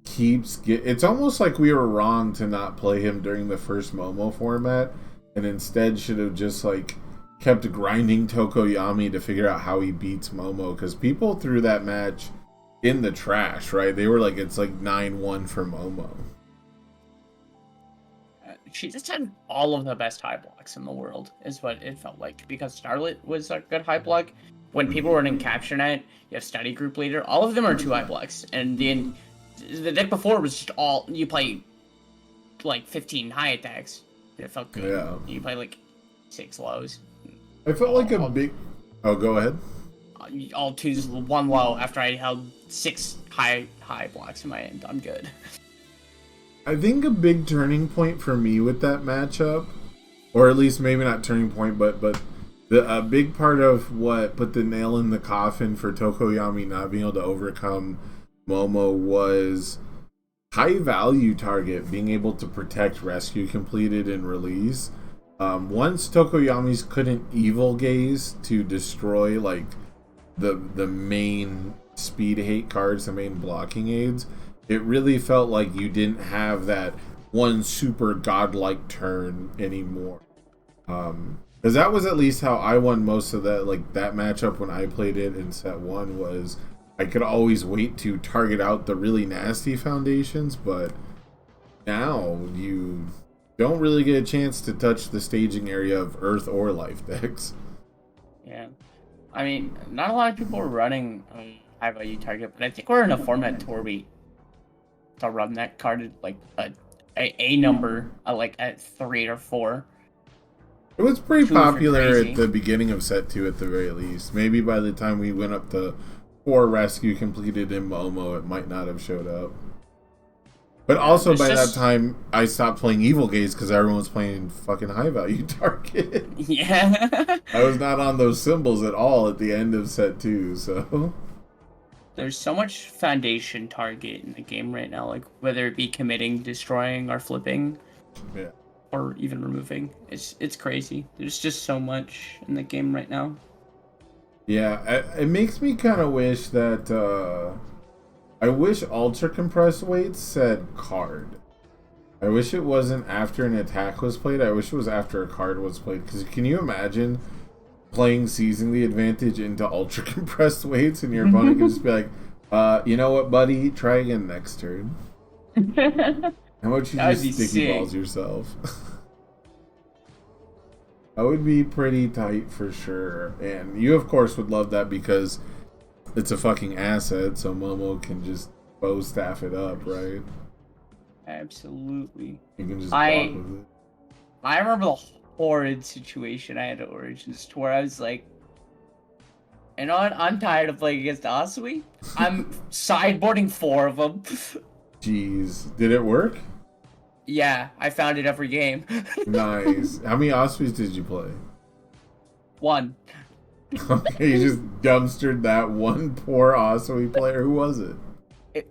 S1: keeps it's almost like we were wrong to not play him during the first Momo format, and instead should have just like kept grinding Tokoyami to figure out how he beats Momo, because people threw that match in the trash, right? They were like, it's like 9-1 for Momo.
S3: She just had all of the best high blocks in the world, is what it felt like, because Starlet was a good high block. When people were running Capture Net, you have Study Group Leader, all of them are 2 high blocks, and the deck before was just all, you play like 15 high attacks. It felt good. Yeah. You play like 6 lows.
S1: I felt like a big... Oh, go ahead.
S3: All 2s, 1 low after I held 6 high blocks in my end. I'm good.
S1: I think a big turning point for me with that matchup, or at least maybe not turning point, but a big part of what put the nail in the coffin for Tokoyami not being able to overcome Momo was high value target being able to protect rescue completed and release. Once Tokoyami's couldn't evil gaze to destroy like the main speed hate cards, the main blocking aids, it really felt like you didn't have that one super godlike turn anymore. Because that was at least how I won most of that, like that matchup when I played it in set 1 was I could always wait to target out the really nasty foundations, but now you don't really get a chance to touch the staging area of Earth or Life decks.
S3: Yeah. I mean, not a lot of people are running high value target, but I think we're in a format to where we to run that card at like a number like at 3 or 4.
S1: It was pretty popular at the beginning of set 2 at the very least. Maybe by the time we went up to 4 rescue completed in Momo, it might not have showed up. But also by that time, I stopped playing Evil Gaze because everyone was playing fucking high value target.
S3: Yeah.
S1: I was not on those symbols at all at the end of set 2, so...
S3: There's so much foundation target in the game right now, like whether it be committing, destroying, or flipping,
S1: yeah,
S3: or even removing. It's crazy. There's just so much in the game right now.
S1: Yeah, it makes me kind of wish that I wish ultra compressed weights said card. I wish it wasn't after an attack was played. I wish it was after a card was played. Because can you imagine playing Seizing the Advantage into ultra compressed weights and your opponent can just be like, you know what, buddy? Try again next turn. How about you just sticky balls yourself? That would be pretty tight for sure. And you, of course, would love that because it's a fucking asset, so Momo can just bow staff it up, right?
S3: Absolutely.
S1: You can just block with it.
S3: I remember the horrid situation I had at Origins where I was like, you know what? I'm tired of playing against Asui. I'm sideboarding 4 of them.
S1: Jeez. Did it work?
S3: Yeah, I found it every game.
S1: Nice. How many Asuis did you play?
S3: 1.
S1: Okay, you just dumpstered that one poor Asui player. Who was it?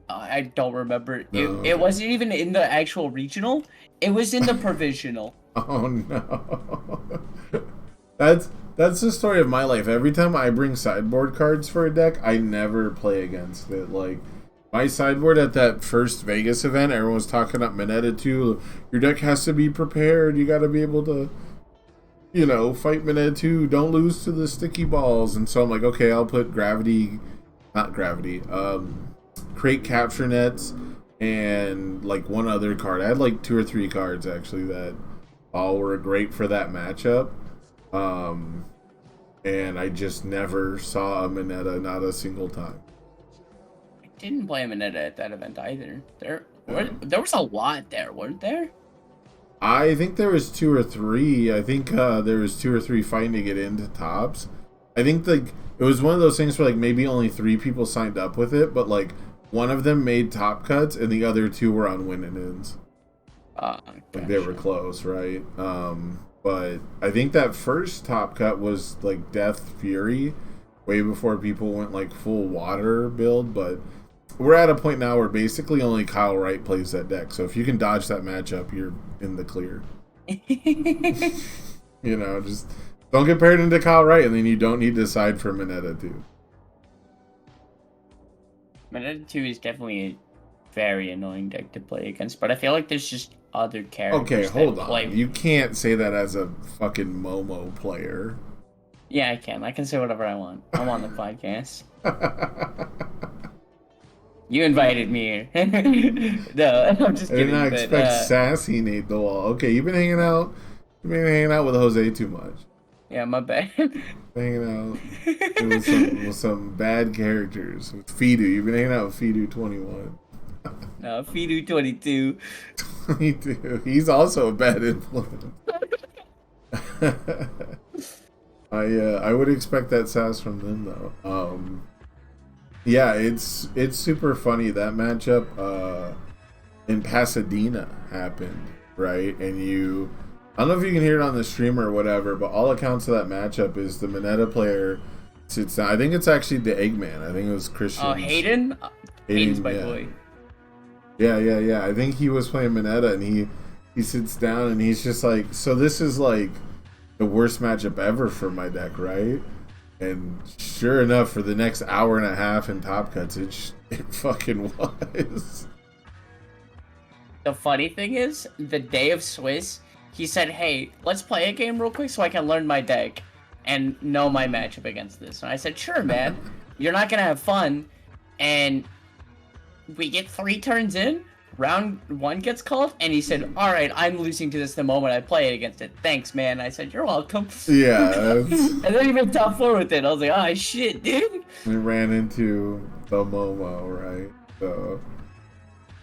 S3: I don't remember.
S1: No,
S3: It wasn't even in the actual regional. It was in the provisional.
S1: Oh no. That's the story of my life. Every time I bring sideboard cards for a deck, I never play against it. Like my sideboard at that first Vegas event, everyone was talking up Mineta 2. Your deck has to be prepared. You got to be able to, you know, fight Mineta 2. Don't lose to the sticky balls. And so I'm like, okay, I'll put Crate Capture Nets and like one other card. I had like 2 or 3 cards actually that all were great for that matchup. And I just never saw a Mineta, not a single time.
S3: I didn't play Mineta at that event either. There was a lot there, weren't there?
S1: I think there was 2 or 3. I think there was 2 or 3 fighting to get into tops. I think like it was one of those things where like maybe only 3 people signed up with it, but like one of them made top cuts and the other 2 were on win and ins.
S3: Gotcha.
S1: Like they were close, right? But I think that first top cut was like Death Fury, way before people went like full water build. But we're at a point now where basically only Kyle Wright plays that deck. So if you can dodge that matchup, you're in the clear. You know, just don't get paired into Kyle Wright, and then you don't need to side for Mineta 2.
S3: Mineta 2 is definitely a very annoying deck to play against, but I feel like there's just other characters.
S1: Okay, hold on.
S3: Play...
S1: You can't say that as a fucking Momo player.
S3: Yeah, I can. I can say whatever I want. I'm on the podcast. You invited me here. No, I'm just kidding.
S1: I did not expect sassy Nate DeWalt. Okay, you've been hanging out. You've been hanging out with Jose too much.
S3: Yeah, my bad.
S1: Hanging out with some bad characters. With Fidu. You've been hanging out with Fidu 21.
S3: No, Fidu 22.
S1: 22. He's also a bad influence. I would expect that sass from them though. Yeah, it's super funny. That matchup in Pasadena happened, right? And I don't know if you can hear it on the stream or whatever, but all accounts of that matchup is the Mineta player sits down. I think it's actually the Eggman. I think it was Christian.
S3: Oh, Hayden? Hayden's my boy.
S1: Yeah. I think he was playing Mineta, and he sits down and he's just like, so this is like the worst matchup ever for my deck, right? And sure enough, for the next hour and a half in Top Cuts, it fucking was.
S3: The funny thing is, the day of Swiss, he said, hey, let's play a game real quick so I can learn my deck and know my matchup against this. And I said, sure, man. You're not going to have fun. And we get 3 turns in, round 1 gets called, and he said, all right, I'm losing to this the moment I play it against it. Thanks, man. I said, you're welcome.
S1: Yeah.
S3: And then he went top 4 with it. I was like, oh, shit, dude.
S1: We ran into the Momo, right? So,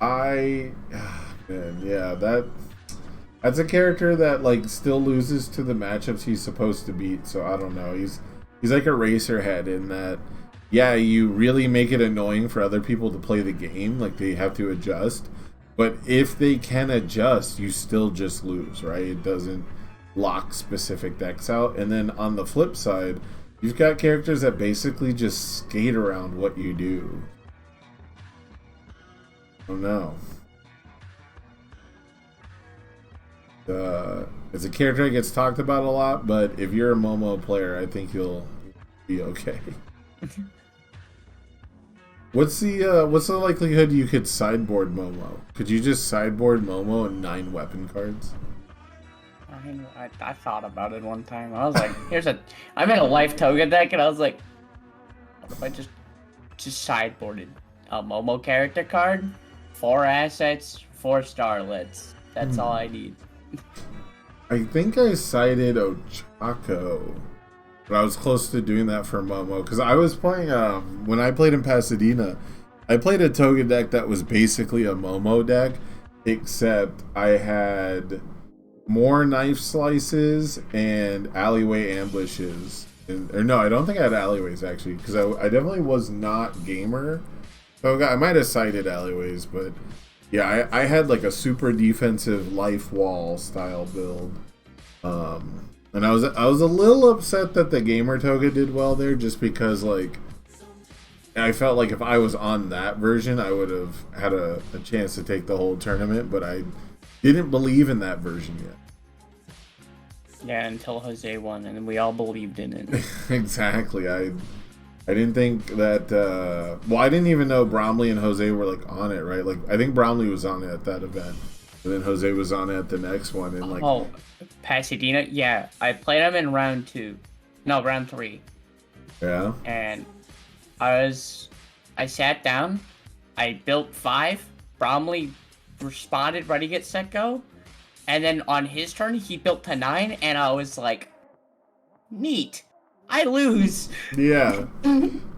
S1: man, yeah, that's a character that, like, still loses to the matchups he's supposed to beat, so I don't know. He's like a racer head in that, yeah, you really make it annoying for other people to play the game, like they have to adjust, but if they can adjust, you still just lose, right? It doesn't lock specific decks out. And then on the flip side, you've got characters that basically just skate around what you do. Oh no. It's a character that gets talked about a lot, but if you're a Momo player, I think you'll be okay. What's the likelihood you could sideboard Momo? Could you just sideboard Momo and 9 weapon cards?
S3: I thought about it one time. I was like, I made a life toga deck, and I was like, what if I just sideboarded a Momo character card, 4 assets, 4 starlets. That's all I need.
S1: I think I sided Ochako, but I was close to doing that for Momo because I was playing. When I played in Pasadena, I played a toga deck that was basically a Momo deck, except I had more knife slices and alleyway ambushes. Or no, I don't think I had alleyways actually, because I definitely was not gamer. So I might have cited alleyways, but yeah, I had like a super defensive life wall style build. And I was a little upset that the gamer toga did well there, just because like I felt like if I was on that version, I would have had a chance to take the whole tournament, but I didn't believe in that version yet.
S3: Yeah, until Jose won, and we all believed in it.
S1: Exactly. I didn't think that. Well, I didn't even know Bromley and Jose were like on it, right? Like I think Bromley was on it at that event, and then Jose was on it at the next one, and like.
S3: Oh, Pasadena. Yeah, I played him in round 3.
S1: Yeah.
S3: And I sat down. I built 5. Bromley responded, ready, get, set, go. And then on his turn, he built to 9, and I was like, neat. I lose.
S1: Yeah.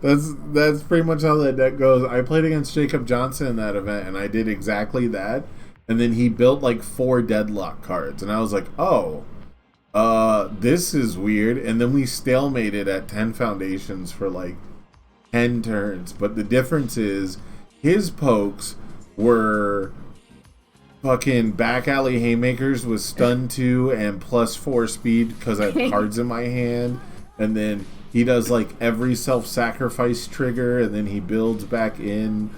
S1: That's pretty much how that deck goes. I played against Jacob Johnson in that event, and I did exactly that. And then he built like 4 deadlock cards, and I was like, oh, this is weird. And then we stalemated at 10 foundations for like 10 turns. But the difference is his pokes were fucking back alley haymakers with stun 2 and +4 speed because I have cards in my hand. And then he does like every self-sacrifice trigger, and then he builds back in.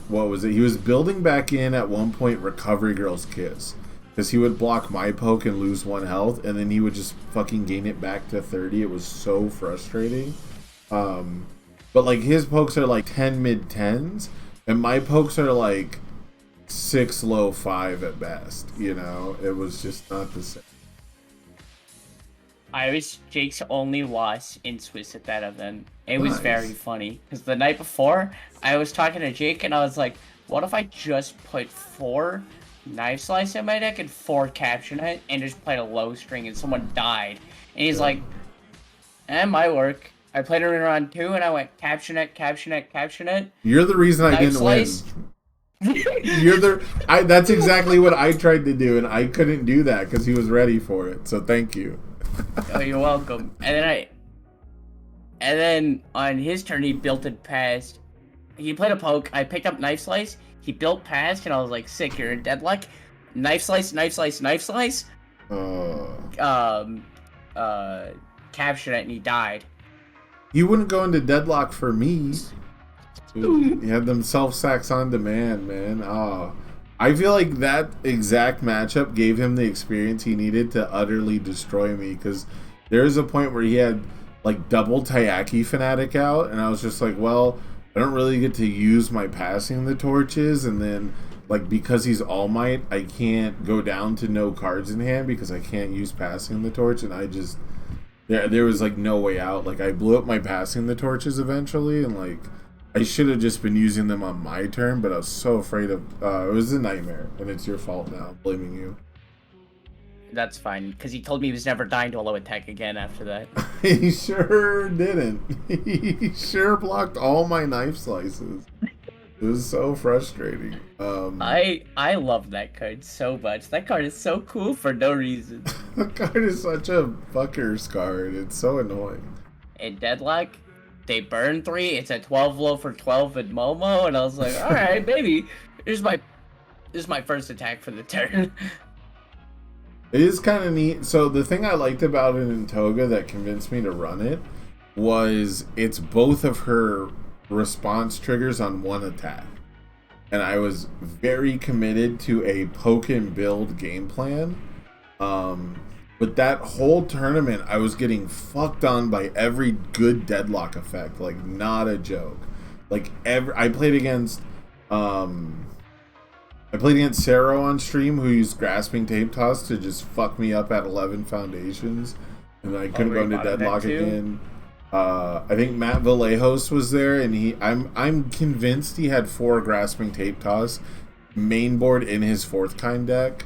S1: What was it? He was building back in at one point Recovery Girl's Kiss, because he would block my poke and lose 1 health, and then he would just fucking gain it back to 30. It was so frustrating. But like his pokes are like 10 mid 10s, and my pokes are like 6 low 5 at best. You know, it was just not the same.
S3: I was Jake's only loss in Swiss at that event. It was very funny, because the night before, I was talking to Jake, and I was like, what if I just put 4 Knife Slice in my deck and 4 Capture Net, and just played a low string, and someone died? And he's like, might work. I played it in round 2, and I went Capture Net, Capture Net, Capture Net.
S1: You're the reason I didn't win. That's exactly what I tried to do, and I couldn't do that because he was ready for it. So thank you.
S3: Oh, you're welcome. And then on his turn, he built it past. He played a poke. I picked up Knife Slice. He built past, and I was like, sick, you're in deadlock. Knife Slice, Knife Slice, Knife Slice. Captured it, and he died.
S1: He wouldn't go into deadlock for me. Dude, he had them self-sacks on demand, man. I feel like that exact matchup gave him the experience he needed to utterly destroy me, because there's a point where he had like double Taiyaki Fanatic out, and I was just like, well, I don't really get to use my passing the torches, and then like because he's All Might, I can't go down to no cards in hand because I can't use passing the torch, and I just there was like no way out. Like I blew up my passing the torches eventually, and like I should have just been using them on my turn, but I was so afraid of... it was a nightmare, and it's your fault now. I'm blaming you.
S3: That's fine, because he told me he was never dying to a low attack again after that.
S1: He sure didn't. He sure blocked all my Knife Slices. It was so frustrating.
S3: I love that card so much. That card is so cool for no reason.
S1: That card is such a fucker's card. It's so annoying.
S3: In Deadlock, they burn 3. It's a 12 low for 12 with Momo, and I was like, all right, baby. This is my first attack for the turn.
S1: It is kind of neat. So the thing I liked about it in Toga that convinced me to run it was it's both of her response triggers on one attack. And I was very committed to a poke and build game plan. But that whole tournament, I was getting fucked on by every good deadlock effect. Like, not a joke. Like, I played against Sero on stream, who used Grasping Tape Toss to just fuck me up at 11 foundations, and I couldn't go into deadlock again. I think Matt Vallejos was there, and I'm convinced he had 4 Grasping Tape Toss main board in his fourth kind deck.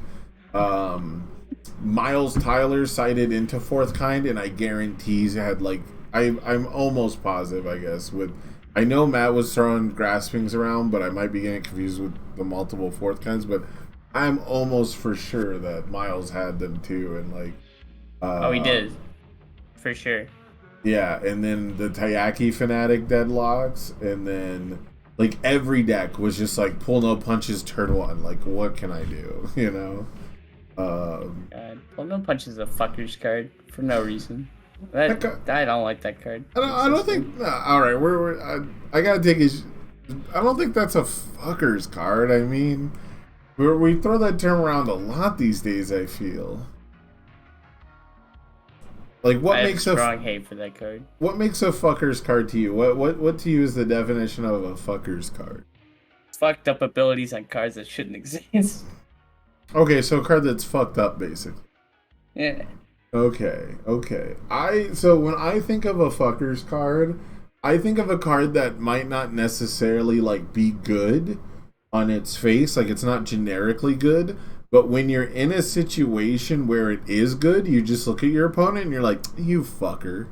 S1: Miles Tyler sided into fourth kind, and I guarantee he had like I'm almost positive, I guess. I know Matt was throwing Graspings around, but I might be getting confused with the multiple fourth kinds. But I'm almost for sure that Miles had them too, and like.
S3: Oh, he did, for sure.
S1: Yeah, and then the Taiyaki Fanatic deadlocks, and then like every deck was just like pull no punches turn one. Like, what can I do? You know.
S3: God, pull no punches is a fucker's card for no reason. I don't like that card.
S1: I don't think. All right, I gotta take his. I don't think that's a fucker's card. I mean, we throw that term around a lot these days. I feel. Like, what makes a
S3: strong hate for that card?
S1: What makes a fucker's card to you? What to you is the definition of a fucker's card?
S3: Fucked up abilities on cards that shouldn't exist.
S1: Okay, so a card that's fucked up, basically.
S3: Yeah.
S1: Okay. So when I think of a fucker's card, I think of a card that might not necessarily like be good on its face, like it's not generically good, but when you're in a situation where it is good, you just look at your opponent and you're like, you fucker.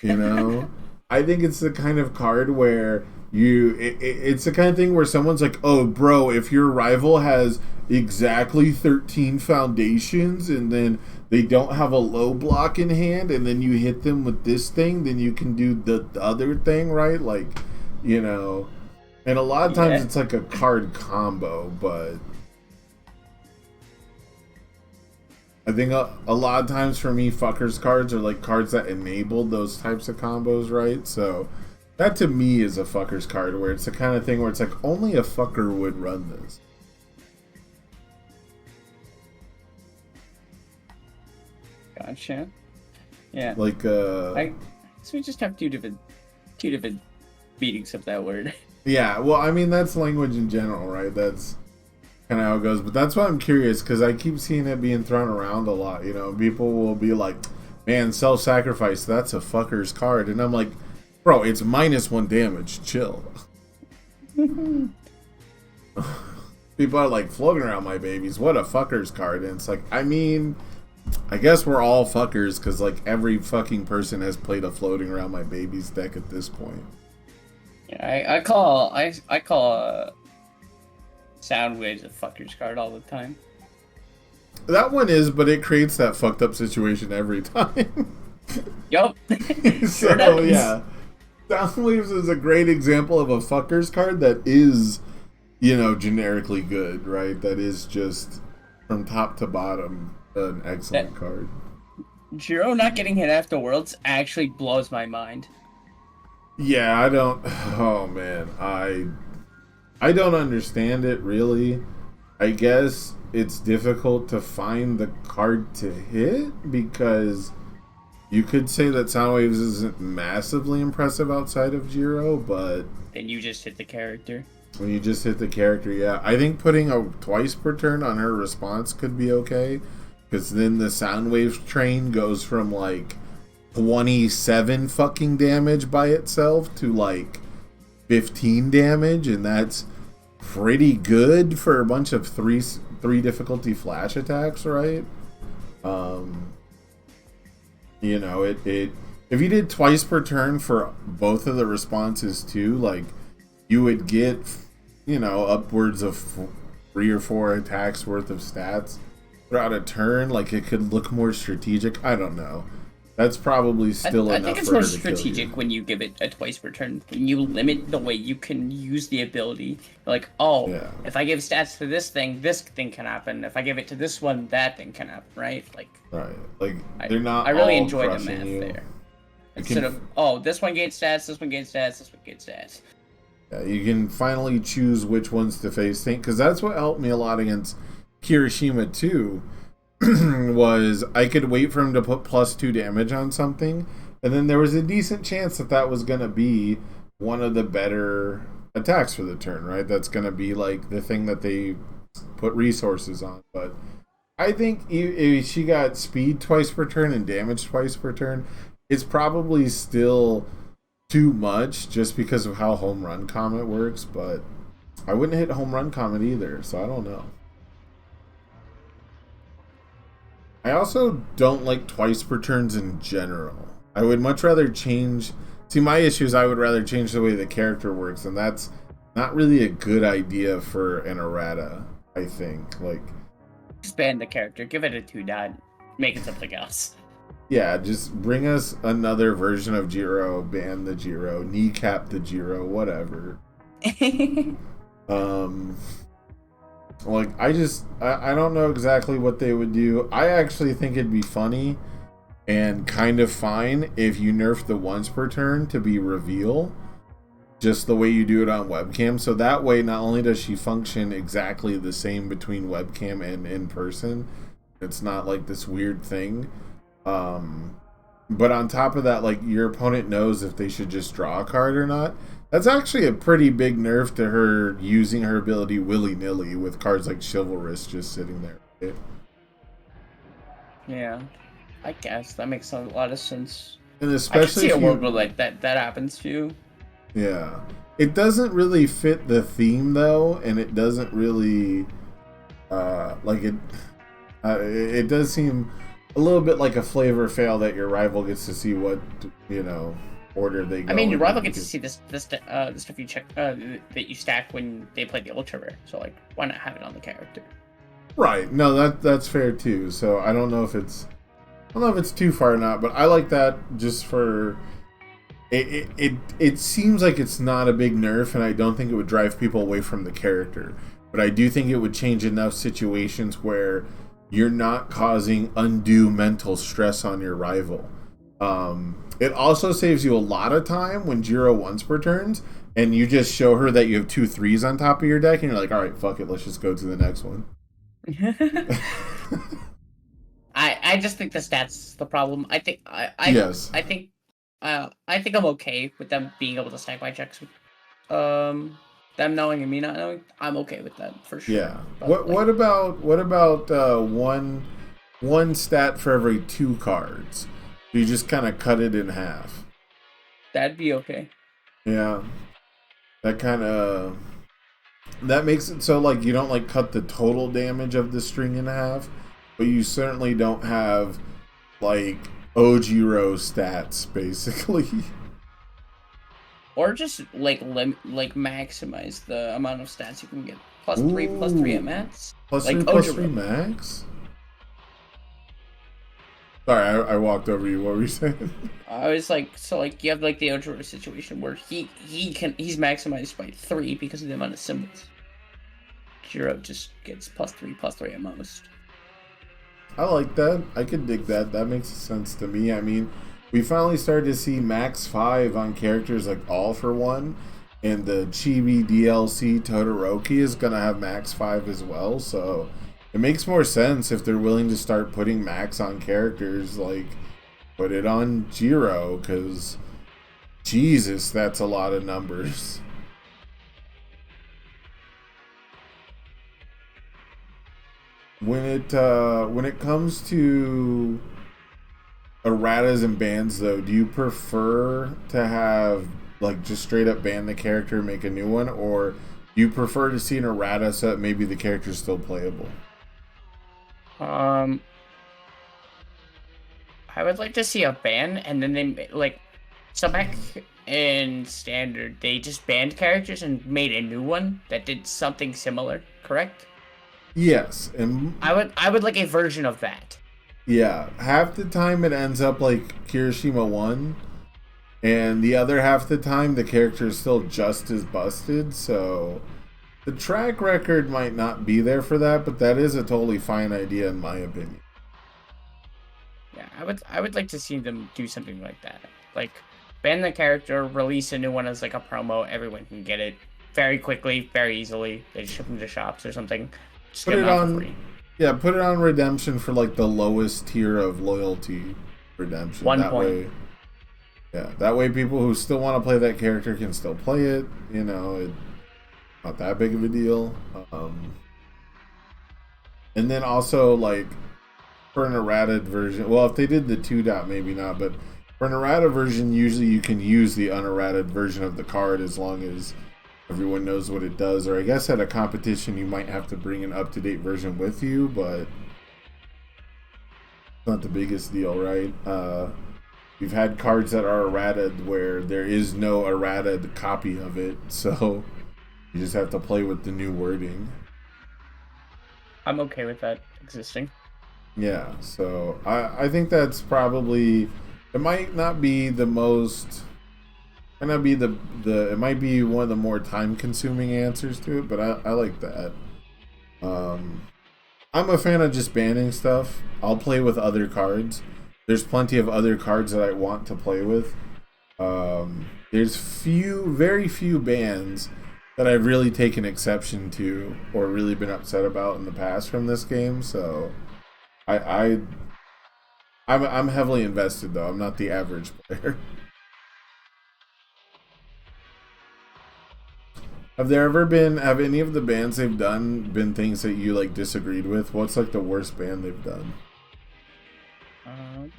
S1: You know? I think it's the kind of card where it's the kind of thing where someone's like, oh bro, if your rival has exactly 13 foundations and then they don't have a low block in hand and then you hit them with this thing, then you can do the other thing, right? Like, you know, and a lot of times it's like a card combo, but I think a lot of times for me, fuckers cards are like cards that enabled those types of combos, right? So that to me is a fuckers card where it's the kind of thing where it's like only a fucker would run this.
S3: Gotcha. Yeah.
S1: Like
S3: so we just have two different meanings of that word.
S1: Yeah, well, I mean that's language in general, right? That's kind of how it goes. But that's why I'm curious because I keep seeing it being thrown around a lot. You know, people will be like, "Man, self-sacrifice, that's a fucker's card," and I'm like, "Bro, it's -1 damage. Chill." People are like floating around my babies. What a fucker's card, and it's like, I mean. I guess we're all fuckers because like every fucking person has played a floating around my baby's deck at this point.
S3: Yeah, I call sound waves a fucker's card all the time.
S1: That one is, but it creates that fucked up situation every time.
S3: Yup.
S1: So yeah, sound waves is a great example of a fuckers card that is, you know, generically good, right? That is just from top to bottom. An excellent card.
S3: Jiro not getting hit after Worlds actually blows my mind.
S1: Yeah, I don't. Oh man, I don't understand it really. I guess it's difficult to find the card to hit because you could say that Soundwaves isn't massively impressive outside of Jiro, but
S3: then you just hit the character.
S1: When you just hit the character, yeah. I think putting a twice per turn on her response could be okay. Because then the Soundwaves train goes from like 27 fucking damage by itself to like 15 damage, and that's pretty good for a bunch of three difficulty flash attacks, right? You know, it if you did twice per turn for both of the responses too, like you would get, you know, upwards of 3 or 4 attacks worth of stats throughout a turn. Like it could look more strategic. I don't know. That's probably still enough.
S3: I think it's more strategic when you give it a twice per turn. When you limit the way you can use the ability. Like, if I give stats to this thing can happen. If I give it to this one, that thing can happen, right? Like,
S1: right. Like they're not.
S3: I really
S1: all
S3: enjoy the math
S1: you.
S3: there. Instead of this one gains stats, this one gains stats, this one gains stats.
S1: Yeah, you can finally choose which ones to face. Because that's what helped me a lot against Kirishima too, was I could wait for him to put +2 damage on something, and then there was a decent chance that that was going to be one of the better attacks for the turn, right? That's going to be like the thing that they put resources on. But I think if she got speed twice per turn and damage twice per turn, it's probably still too much just because of how home run comet works, but I wouldn't hit home run comet either, so I don't know. I also don't like twice per turns in general. I would much rather change... See, my issue is I would rather change the way the character works, and that's not really a good idea for an errata, I think. Like,
S3: Expand the character, give it a 2-dot, make it something else.
S1: yeah, just bring us another version of Jiro, ban the Jiro, kneecap the Jiro, whatever. Like, I don't know exactly what they would do. I actually think it'd be funny and kind of fine if you nerf the once per turn to be reveal, just the way you do it on webcam. So that way, not only does she function exactly the same between webcam and in person, it's not like this weird thing. But on top of that, like, your opponent knows if they should just draw a card or not. That's actually a pretty big nerf to her using her ability willy-nilly with cards like Chivalrous just sitting there. Right?
S3: Yeah, I guess that makes a lot of sense.
S1: And
S3: I can
S1: especially
S3: see a
S1: if
S3: world where like that happens too.
S1: yeah. It doesn't really fit the theme though, and it doesn't really like it it does seem a little bit like a flavor fail that your rival gets to see what, you know, order they go.
S3: I mean, your
S1: in.
S3: rival gets to see the stuff you check that you stack when they play the ultra rare. So like, why not have it on the character?
S1: Right. No, that's fair too. So I don't know if it's too far or not, but I like that just for it seems like it's not a big nerf, and I don't think it would drive people away from the character. But I do think it would change enough situations where you're not causing undue mental stress on your rival. It also saves you a lot of time when Jiro once per turns, and you just show her that you have 2 3s on top of your deck, and you're like, all right, fuck it, let's just go to the next one.
S3: I just think the stats the problem. I think
S1: Yes.
S3: I think I'm okay with them being able to stack my checks with them knowing and me not knowing. I'm okay with that for sure.
S1: Yeah.
S3: But,
S1: What about one stat for every 2 cards? You just kind of cut it in half.
S3: that'd be okay.
S1: Yeah. That makes it so like you don't like cut the total damage of the string in half, but you certainly don't have like Ojiro stats basically.
S3: Or just like maximize the amount of stats you can get. +3 at max.
S1: +3
S3: like
S1: +3
S3: Ojiro.
S1: max? Sorry, I walked over you. What were you saying?
S3: I was like, so like you have like the Ojiro situation where he's maximized by 3 because of the amount of symbols. Jiro just gets +3 at most.
S1: I like that. I could dig that. That makes sense to me. I mean, we finally started to see max 5 on characters like All for One, and the Chibi DLC Todoroki is gonna have max 5 as well. So it makes more sense if they're willing to start putting max on characters. Like, put it on Jiro, because Jesus, that's a lot of numbers. When it comes to erratas and bans, though, do you prefer to have like just straight up ban the character and make a new one, or do you prefer to see an errata so that maybe the character's still playable?
S3: I would like to see a ban, and then they like, so back in standard, they just banned characters and made a new one that did something similar. Correct?
S1: Yes, and
S3: I would like a version of that.
S1: yeah, half the time it ends up like Kirishima 1, and the other half the time the character is still just as busted, so the track record might not be there for that, but that is a totally fine idea in my opinion.
S3: Yeah, I would like to see them do something like that. Like, ban the character, release a new one as like a promo, everyone can get it very quickly, very easily. They just ship them to shops or something. Just
S1: Put
S3: get
S1: it
S3: them out for
S1: on
S3: free.
S1: Yeah, put it on redemption for like the lowest tier of loyalty redemption.
S3: 1
S1: that
S3: point.
S1: way, yeah, that way people who still want to play that character can still play it. You know, it's not that big of a deal. And then also like for an errated version, well, if they did the 2 dot, maybe not, but for an errata version, usually you can use the unerrated version of the card as long as everyone knows what it does. Or I guess at a competition, you might have to bring an up-to-date version with you, but it's not the biggest deal, right? We've had cards that are errated where there is no errated copy of it, so you just have to play with the new wording.
S3: I'm okay with that existing.
S1: Yeah, so I think that's probably, it might not be the most, might not be the it might be one of the more time consuming answers to it, but I like that. I'm a fan of just banning stuff. I'll play with other cards. There's plenty of other cards that I want to play with. There's very few bans that I've really taken exception to or really been upset about in the past from this game, so I'm heavily invested though. I'm not the average player. Have any of the bans they've done been things that you like disagreed with? What's like the worst ban they've done?
S3: Oh,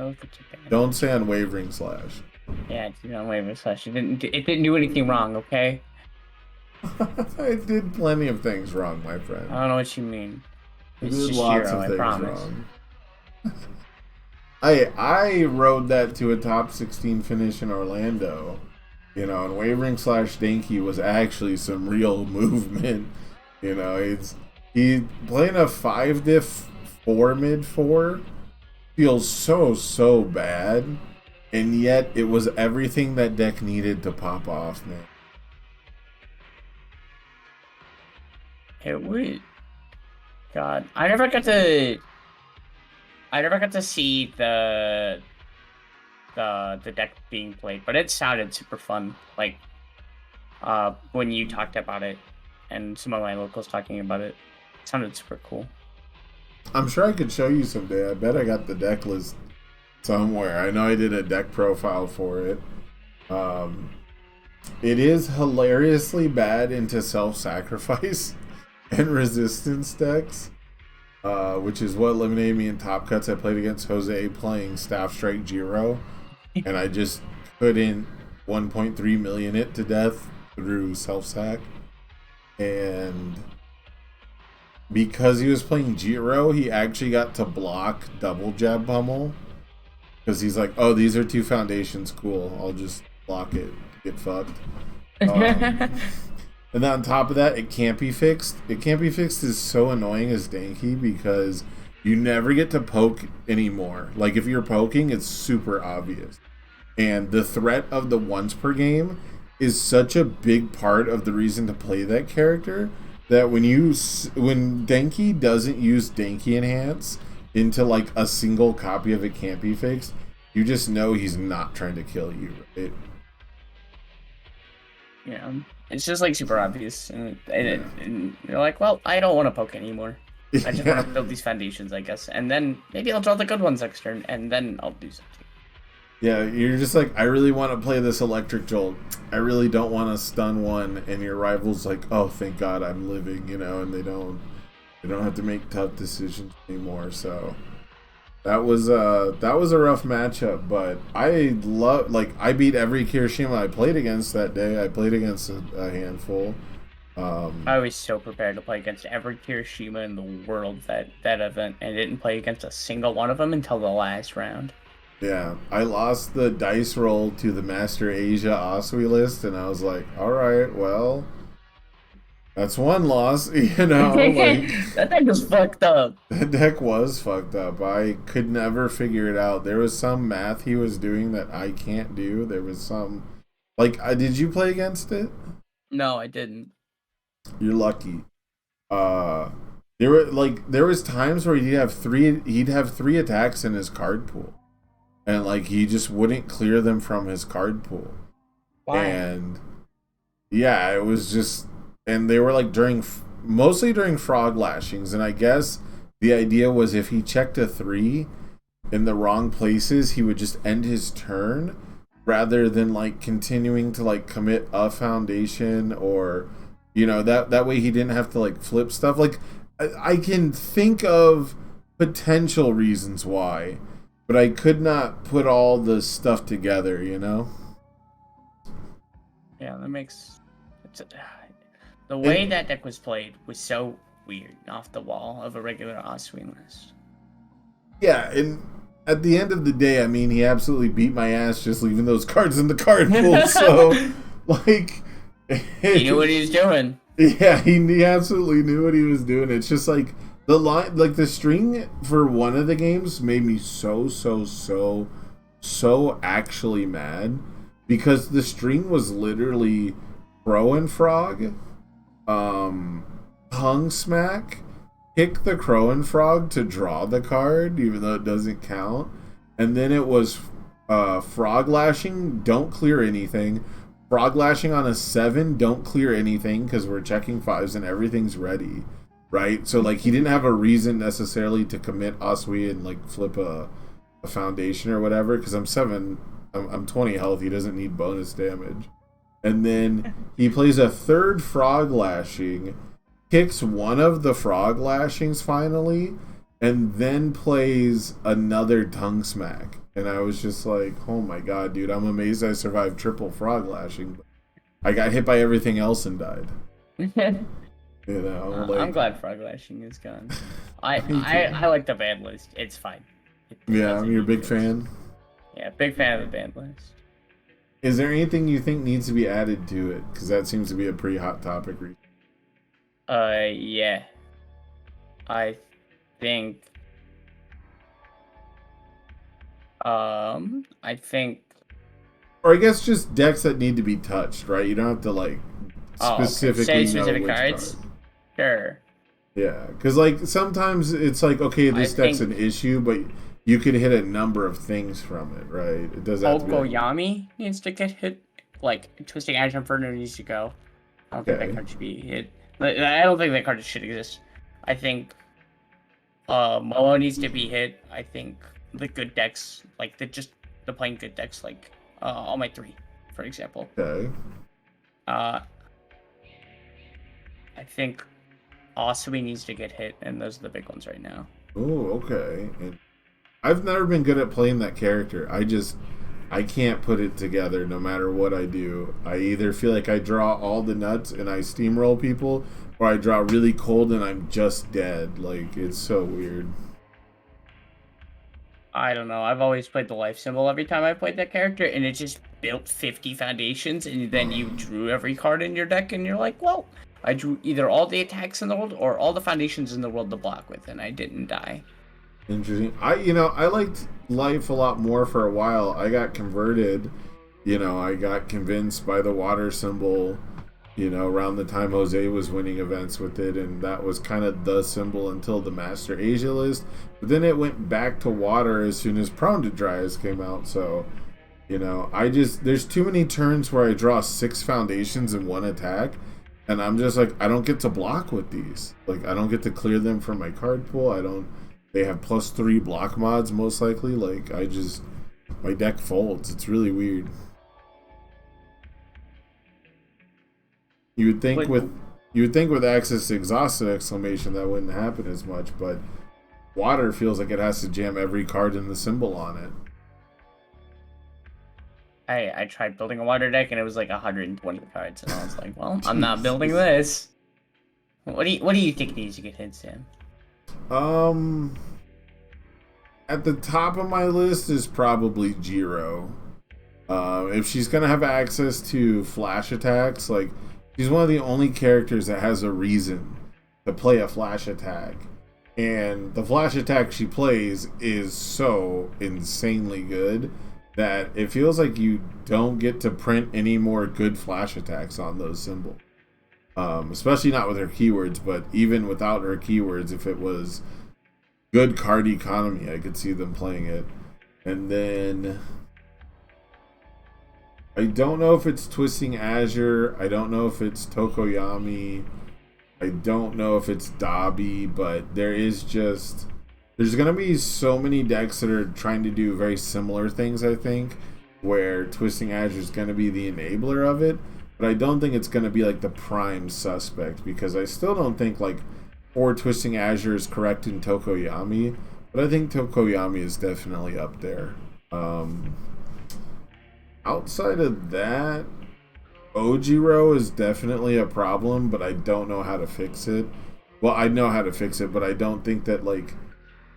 S3: if it's a ban.
S1: Don't say Unwavering Slash.
S3: Yeah, it's Unwavering Slash. It didn't do anything wrong, okay?
S1: I did plenty of things wrong, my friend.
S3: I don't know what you mean.
S1: I
S3: It's
S1: did
S3: just
S1: lots
S3: Shiro,
S1: of
S3: I
S1: things
S3: promise.
S1: wrong. I rode that to a top 16 finish in Orlando. You know, and Wavering Slash Danky was actually some real movement. You know, he playing a 5-diff 4 mid 4 feels so bad, and yet it was everything that deck needed to pop off, man.
S3: It would. God, I never got to see the deck being played, but it sounded super fun. Like, when you talked about it, and some of my locals talking about it, it sounded super cool.
S1: I'm sure I could show you someday. I bet I got the deck list somewhere. I know I did a deck profile for it. It is hilariously bad into self-sacrifice and resistance decks, which is what eliminated me in top cuts. I played against Jose playing Staff Strike Jiro, and I just couldn't 1.3 million it to death through self-sac. And because he was playing Jiro, he actually got to block double jab pummel. Because he's like, oh, these are 2 foundations, cool. I'll just block it, get fucked. And then on top of that, it can't be fixed. It can't be fixed is so annoying as Danky because you never get to poke anymore. Like if you're poking, it's super obvious. And the threat of the once per game is such a big part of the reason to play that character that when Danky doesn't use Danky Enhance into like a single copy of It Can't Be Fixed, you just know he's not trying to kill you, right?
S3: Yeah, it's just like super obvious, and you're like, well, I don't want to poke anymore. I just want to build these foundations, I guess, and then maybe I'll draw the good ones next turn, and then I'll do something.
S1: Yeah, you're just like, I really want to play this Electric Jolt. I really don't want to stun one, and your rival's like, oh, thank God I'm living, you know, and they don't have to make tough decisions anymore. So that was a rough matchup, but I beat every Kirishima I played against that day. I played against a handful.
S3: I was so prepared to play against every Kirishima in the world that event, and didn't play against a single one of them until the last round.
S1: Yeah, I lost the dice roll to the Master Asia Osui list, and I was like, all right, well, that's one loss, you know. Like,
S3: that deck was fucked up.
S1: That deck was fucked up. I could never figure it out. There was some math he was doing that I can't do. There was some, like, did you play against it?
S3: No, I didn't.
S1: You're lucky. There was times where he'd have three attacks in his card pool. And like he just wouldn't clear them from his card pool.
S3: Why?
S1: And yeah, it was just, and they were like during mostly during frog lashings, and I guess the idea was if he checked a 3 in the wrong places, he would just end his turn rather than like continuing to like commit a foundation, or that way he didn't have to like flip stuff. Like I can think of potential reasons why, but I could not put all the stuff together,
S3: Yeah, that makes the way that deck was played was so weird, off the wall of a regular Osween list.
S1: Yeah, and at the end of the day, I mean, he absolutely beat my ass just leaving those cards in the card pool. So, like,
S3: he knew what he was doing.
S1: Yeah, he absolutely knew what he was doing. It's just like the string for one of the games made me so actually mad, because the string was literally Crow and Frog, Tongue Smack, pick the Crow and Frog to draw the card, even though it doesn't count. And then it was Frog Lashing, don't clear anything. Frog Lashing on a 7, don't clear anything because we're checking 5s and everything's ready, right? So, like, he didn't have a reason necessarily to commit Oswee and, like, flip a foundation or whatever, because I'm 20 health, he doesn't need bonus damage. And then he plays a 3rd Frog Lashing, kicks one of the Frog Lashings finally, and then plays another Tongue Smack. And I was just like, oh my god, dude, I'm amazed I survived triple Frog Lashing. I got hit by everything else and died.
S3: I'm glad Frog Lashing is gone. I like the band list. It's fine.
S1: You're a big fan?
S3: Yeah, big fan of the band list.
S1: Is there anything you think needs to be added to it? Because that seems to be a pretty hot topic.
S3: Yeah. I think...
S1: Or I guess just decks that need to be touched, right? You don't have to, like, specifically know which cards. Card.
S3: Sure.
S1: Yeah, because, like, sometimes it's like, okay, this deck's an issue, but you could hit a number of things from it, right? It doesn't have to be
S3: Yami needs to get hit. Like, Twisting Ash Inferno needs to go. I don't think that card should be hit. I don't think that card should exist. I think Momo needs to be hit. I think the good decks, like the playing good decks, like All Might 3, for example.
S1: Okay.
S3: I think Oswee needs to get hit, and those are the big ones right now.
S1: Oh, okay. And I've never been good at playing that character. I can't put it together no matter what I do. I either feel like I draw all the nuts and I steamroll people, or I draw really cold and I'm just dead. Like, it's so weird.
S3: I don't know. I've always played the life symbol every time I played that character, and it just built 50 foundations, and then you drew every card in your deck, and you're like, well, I drew either all the attacks in the world or all the foundations in the world to block with, and I didn't die.
S1: Interesting. I liked life a lot more for a while. I got converted. I got convinced by the water symbol, around the time Jose was winning events with it, and that was kind of the symbol until the Master Asia list. But then it went back to water as soon as Prone to Dryas came out. So, there's too many turns where I draw 6 foundations in one attack, and I'm just like, I don't get to block with these. Like, I don't get to clear them from my card pool. They have +3 block mods most likely. Like, my deck folds. It's really weird. You would think with access to Exhausted Exclamation that wouldn't happen as much, but water feels like it has to jam every card in the symbol on it.
S3: I tried building a water deck and it was like 120 cards, and I was like, well, I'm not building this. What do you think needs to get hit, Sam?
S1: At the top of my list is probably Jiro. If she's gonna have access to flash attacks, like, she's one of the only characters that has a reason to play a flash attack. And the flash attack she plays is so insanely good that it feels like you don't get to print any more good flash attacks on those symbols. Especially not with her keywords, but even without her keywords, if it was good card economy, I could see them playing it. And then I don't know if it's Twisting Azure. I don't know if it's Tokoyami. I don't know if it's Dobby, but there's gonna be so many decks that are trying to do very similar things, I think, where Twisting Azure is gonna be the enabler of it, but I don't think it's gonna be like the prime suspect, because I still don't think like 4 Twisting Azure is correct in Tokoyami, but I think Tokoyami is definitely up there. Outside of that, Ojiro is definitely a problem, but I don't know how to fix it. Well, I know how to fix it, but I don't think that like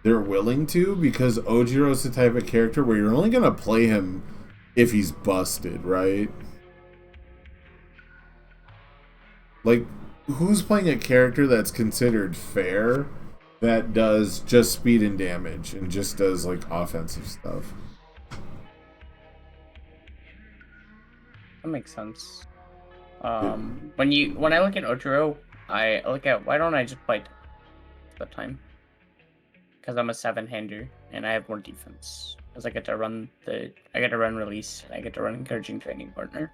S1: they're willing to, because Ojiro is the type of character where you're only gonna play him if he's busted, right? Like, who's playing a character that's considered fair that does just speed and damage and just does like offensive stuff?
S3: That makes sense. When I look at Ojiro, I look at why don't I just play the time? Because I'm a 7-hander and I have more defense. Because I get to run release, I get to run encouraging training partner,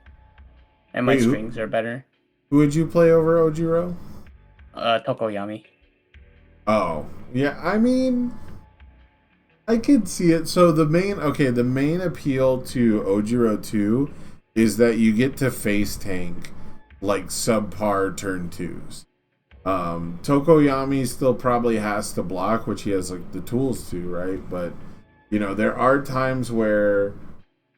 S3: and my strings are better.
S1: Who would you play over Ojiro?
S3: Tokoyami.
S1: Oh, yeah. I mean, I could see it. So the main appeal to Ojiro 2 is that you get to face tank like subpar turn 2s. Tokoyami still probably has to block, which he has like the tools to, right? But you know, there are times where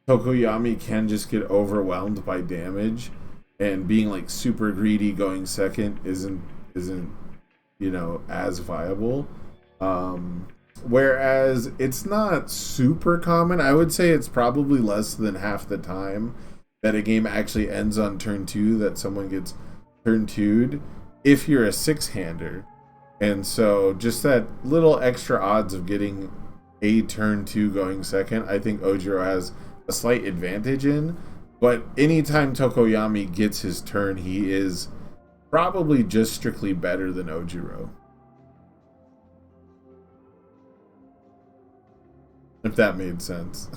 S1: Tokoyami can just get overwhelmed by damage, and being like super greedy going second isn't you know, as viable. Whereas it's not super common. I would say it's probably less than half the time that a game actually ends on turn 2 that someone gets turn 2'd if you're a 6-hander. And so just that little extra odds of getting a turn 2 going second, I think Ojiro has a slight advantage in. But anytime Tokoyami gets his turn, he is probably just strictly better than Ojiro. If that made sense.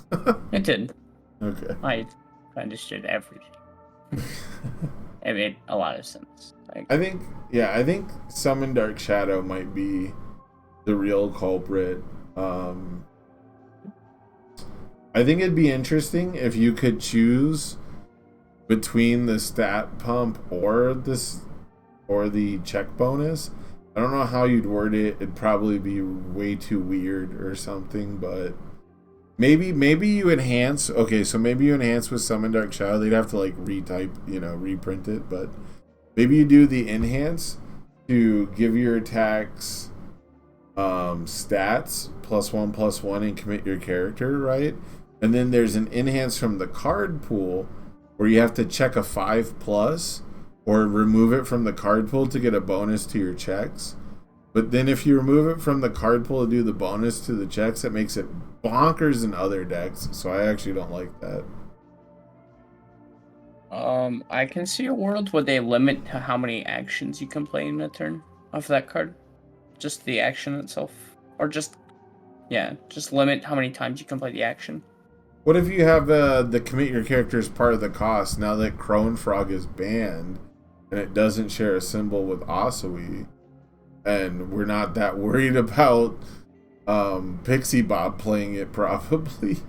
S3: It did.
S1: Okay.
S3: I understood everything. It made a lot of sense.
S1: I think Summon Dark Shadow might be the real culprit. I think it'd be interesting if you could choose between the stat pump or the check bonus. I don't know how you'd word it. It'd probably be way too weird or something, but maybe you enhance. Okay, so maybe you enhance with Summon Dark Shadow. They'd have to like reprint it, but maybe you do the enhance to give your attacks stats +1/+1 and commit your character, right? And then there's an enhance from the card pool where you have to check a 5+ or remove it from the card pool to get a bonus to your checks. But then if you remove it from the card pool to do the bonus to the checks, it makes it bonkers in other decks. So I actually don't like that.
S3: I can see a world where they limit to how many actions you can play in a turn off that card. Just the action itself. Or just limit how many times you can play the action.
S1: What if you have the commit your character as part of the cost now that Crone Frog is banned and it doesn't share a symbol with Asui, and we're not that worried about Pixie Bob playing it probably?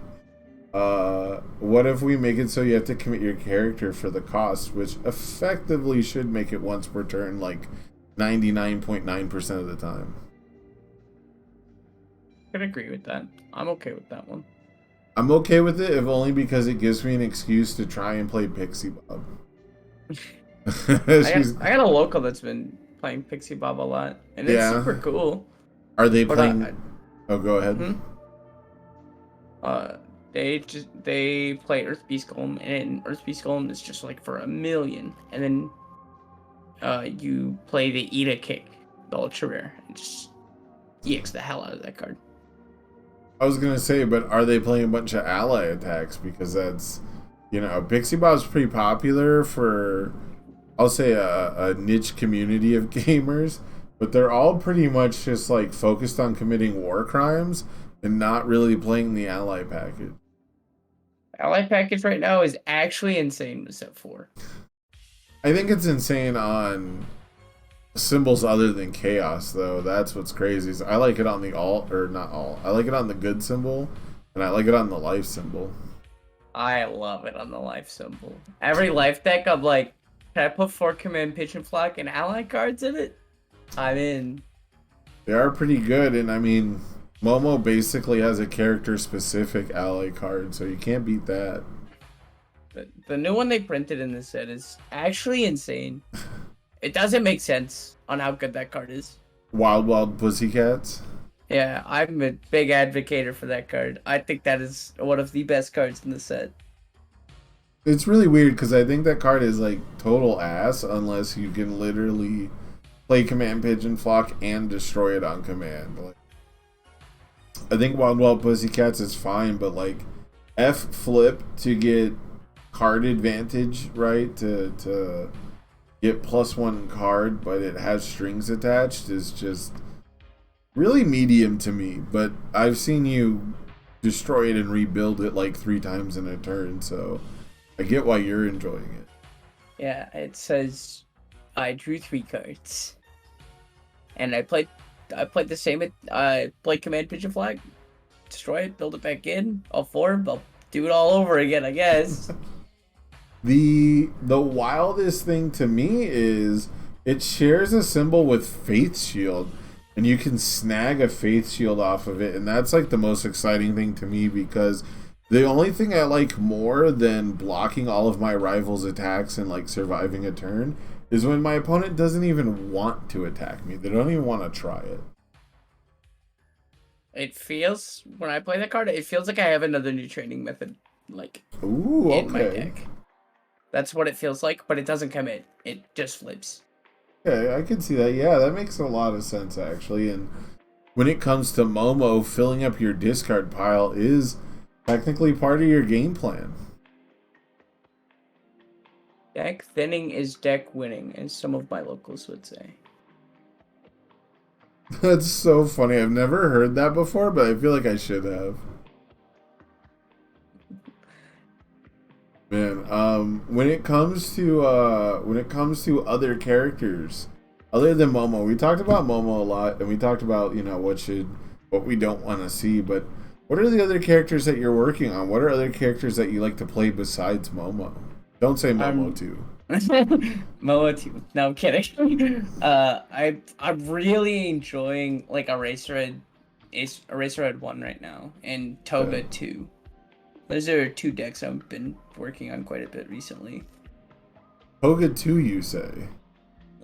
S1: What if we make it so you have to commit your character for the cost, which effectively should make it once per turn, like 99.9% of the time?
S3: I can agree with that. I'm okay with that one.
S1: I'm okay with it, if only because it gives me an excuse to try and play Pixie Bob.
S3: I got a local that's been playing Pixie Bob a lot, and it's super cool.
S1: Are they playing? Oh, go ahead.
S3: They play Earth Beast Golem, and Earth Beast Golem is just like for 1,000,000, and then you play the Ida Kick, the Ultra Rare, and just EX the hell out of that card.
S1: I was gonna say, but are they playing a bunch of ally attacks? Because that's, Pixie Bob's pretty popular for, I'll say, a niche community of gamers, but they're all pretty much just like focused on committing war crimes and not really playing the ally package.
S3: Ally package right now is actually insane with set 4.
S1: I think it's insane on symbols other than chaos, though. That's what's crazy. Is I like it on the alt, or not alt. I like it on the good symbol, and I like it on the life symbol.
S3: I love it on the life symbol. Every life deck, I'm like, can I put 4 command pigeon flock and ally cards in it? I'm in.
S1: They are pretty good, and I mean, Momo basically has a character-specific ally card, so you can't beat that.
S3: But the new one they printed in this set is actually insane. It doesn't make sense on how good that card is.
S1: Wild Wild Pussycats.
S3: Yeah, I'm a big advocate for that card. I think that is one of the best cards in the set.
S1: It's really weird because I think that card is like total ass unless you can literally play Command Pigeon Flock and destroy it on command. Like, I think Wild Wild Pussycats is fine, but like F flip to get card advantage, right? To get +1 card, but it has strings attached is just really medium to me. But I've seen you destroy it and rebuild it like 3 times in a turn, so I get why you're enjoying it.
S3: Yeah, it says I drew 3 cards, and I played the same. I played Command Pigeon Flag, destroy it, build it back in. All 4, I'll do it all over again, I guess.
S1: The wildest thing to me is it shares a symbol with Faith Shield, and you can snag a Faith Shield off of it, and that's like the most exciting thing to me because the only thing I like more than blocking all of my rivals' attacks and like surviving a turn is when my opponent doesn't even want to attack me. They don't even want to try it.
S3: It feels, when I play that card, it feels like I have another new training method, like,
S1: Ooh,
S3: in my
S1: okay.
S3: deck. That's what it feels like, but it doesn't commit. It just flips.
S1: Okay, I can see that. Yeah, that makes a lot of sense actually. And when it comes to Momo, filling up your discard pile is technically part of your game plan.
S3: Deck thinning is deck winning, as some of my locals would say.
S1: That's so funny. I've never heard that before, but I feel like I should have. Man, when it comes to other characters, other than Momo, we talked about Momo a lot, and we talked about what we don't want to see. But what are the other characters that you're working on? What are other characters that you like to play besides Momo? Don't say Momo too.
S3: Momo 2. No, I'm kidding. I'm really enjoying like Eraserhead 1 right now and Toga
S1: Yeah.
S3: 2. Those are 2 decks I've been working on quite a bit recently.
S1: Toga 2, you say?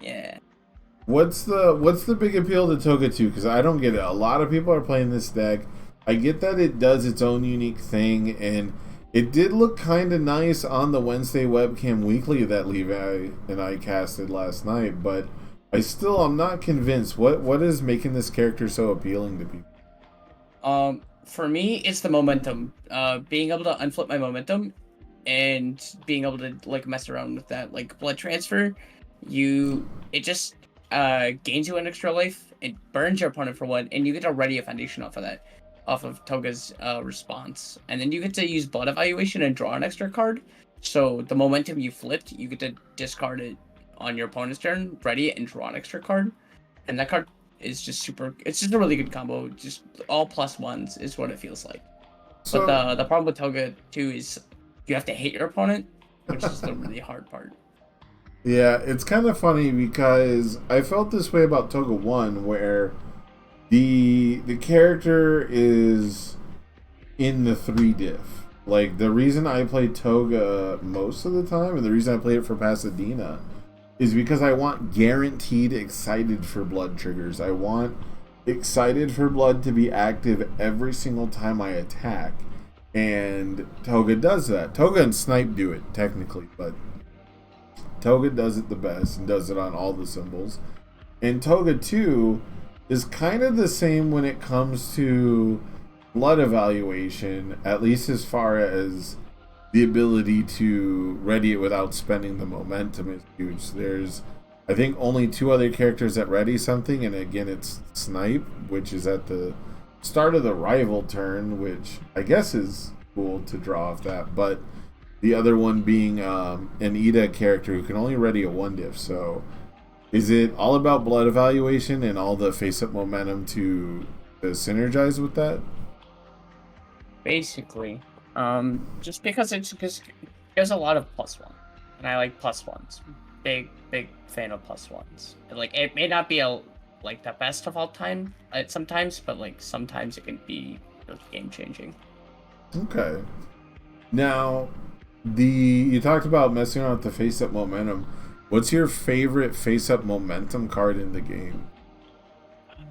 S3: Yeah.
S1: What's the big appeal to Toga 2? Because I don't get it. A lot of people are playing this deck. I get that it does its own unique thing, and it did look kind of nice on the Wednesday webcam weekly that Levi and I casted last night, but I'm not convinced. What is making this character so appealing to people?
S3: For me, it's the momentum. Being able to unflip my momentum and being able to like mess around with that, like blood transfer, it just gains you an extra life. It burns your opponent for 1, and you get to ready a foundation off of that, off of Toga's response, and then you get to use blood evaluation and draw an extra card. So the momentum you flipped, you get to discard it on your opponent's turn, ready it, and draw an extra card, and that card is just super. It's just a really good combo. Just all +1s is what it feels like.
S1: So,
S3: But the problem with Toga 2 is you have to hate your opponent, which is the really hard part.
S1: yeah, it's kind of funny because I felt this way about Toga 1, where the character is in the 3 diff. Like, the reason I play Toga most of the time, and the reason I play it for Pasadena, is because I want guaranteed excited for blood triggers. I want excited for blood to be active every single time I attack. And Toga does that. Toga and Snipe do it, technically, but Toga does it the best and does it on all the symbols. And Toga 2 is kind of the same when it comes to blood evaluation, at least as far as the ability to ready it without spending the momentum is huge. There's, I think, only 2 other characters that ready something, and again, it's Snipe, which is at the start of the rival turn, which I guess is cool to draw off that, but the other one being an Ida character who can only ready a 1 diff, so Is it all about blood evaluation and all the face-up momentum to synergize with that?
S3: Basically, just because there's a lot of +1, and I like +1s. Big fan of +1s. Like it may not be like the best of all time sometimes, but like sometimes it can be game changing.
S1: Okay. Now, you talked about messing around with the face-up momentum. What's your favorite face-up momentum card in the game?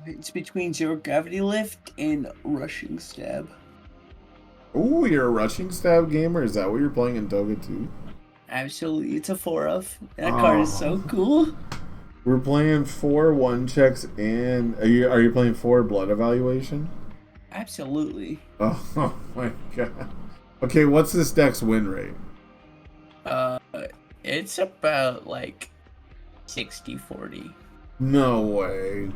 S4: It's between Zero Gravity Lift and Rushing Stab.
S1: Ooh, you're a rushing stab gamer? Is that what you're playing in Toga too?
S4: Absolutely, it's a 4-of. That card is so cool.
S1: We're playing 4 1-checks and are you playing 4 blood evaluation?
S4: Absolutely.
S1: Oh my god. Okay, what's this deck's win rate?
S4: It's about like 60-40.
S1: No way.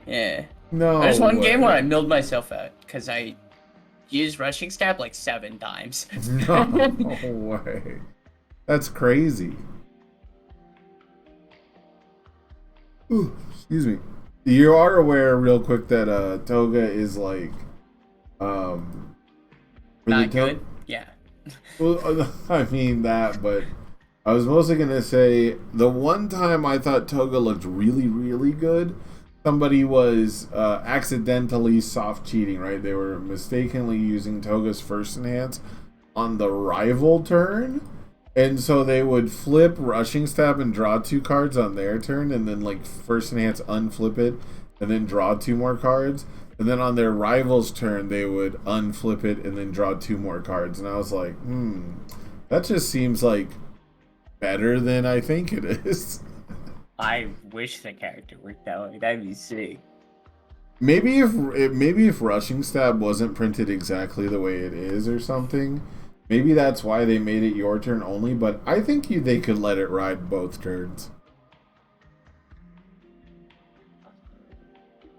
S4: Yeah.
S1: No.
S3: There's one
S1: way.
S3: game where I milled myself out because I used rushing stab like 7 times.
S1: No way. That's crazy. Ooh, excuse me. You are aware, real quick, that Toga is like,
S3: Not good. Yeah.
S1: Well, I mean that, but I was mostly gonna say the one time I thought Toga looked really, really good. Somebody was accidentally soft cheating, right? They were mistakenly using Toga's first enhance on the rival turn. And so they would flip Rushing Stab and draw 2 cards on their turn, and then like first enhance unflip it, and then draw 2 more cards. And then on their rival's turn, they would unflip it and then draw 2 more cards. And I was like, that just seems like better than I think it is.
S3: I wish the character worked that way. That'd be sick.
S1: Maybe if Rushing Stab wasn't printed exactly the way it is or something, maybe that's why they made it your turn only. But I think they could let it ride both turns.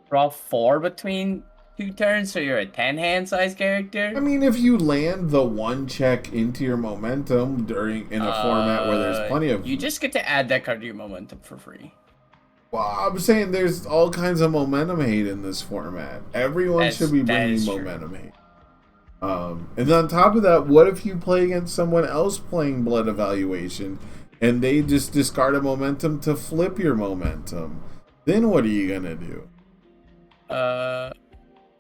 S3: Draw 4 between 2 turns, so you're a 10-hand size character.
S1: I mean, if you land the 1-check into your momentum in a format where there's plenty of,
S3: you just get to add that card to your momentum for free.
S1: Well, I'm saying there's all kinds of momentum hate in this format. Everyone should be bringing momentum hate. And on top of that, what if you play against someone else playing blood evaluation and they just discard a momentum to flip your momentum? Then what are you gonna do?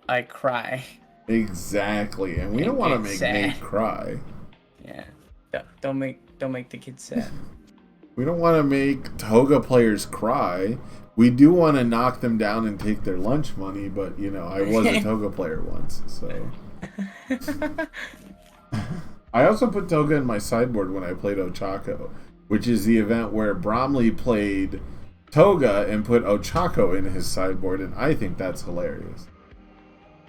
S3: I cry.
S1: Exactly, and we don't want to make Nate cry.
S3: Yeah, don't make the kids sad.
S1: We don't want to make Toga players cry. We do want to knock them down and take their lunch money, but you know, I was a Toga player once, so. I also put Toga in my sideboard when I played Ochako, which is the event where Bromley played Toga and put Ochako in his sideboard, and I think that's hilarious.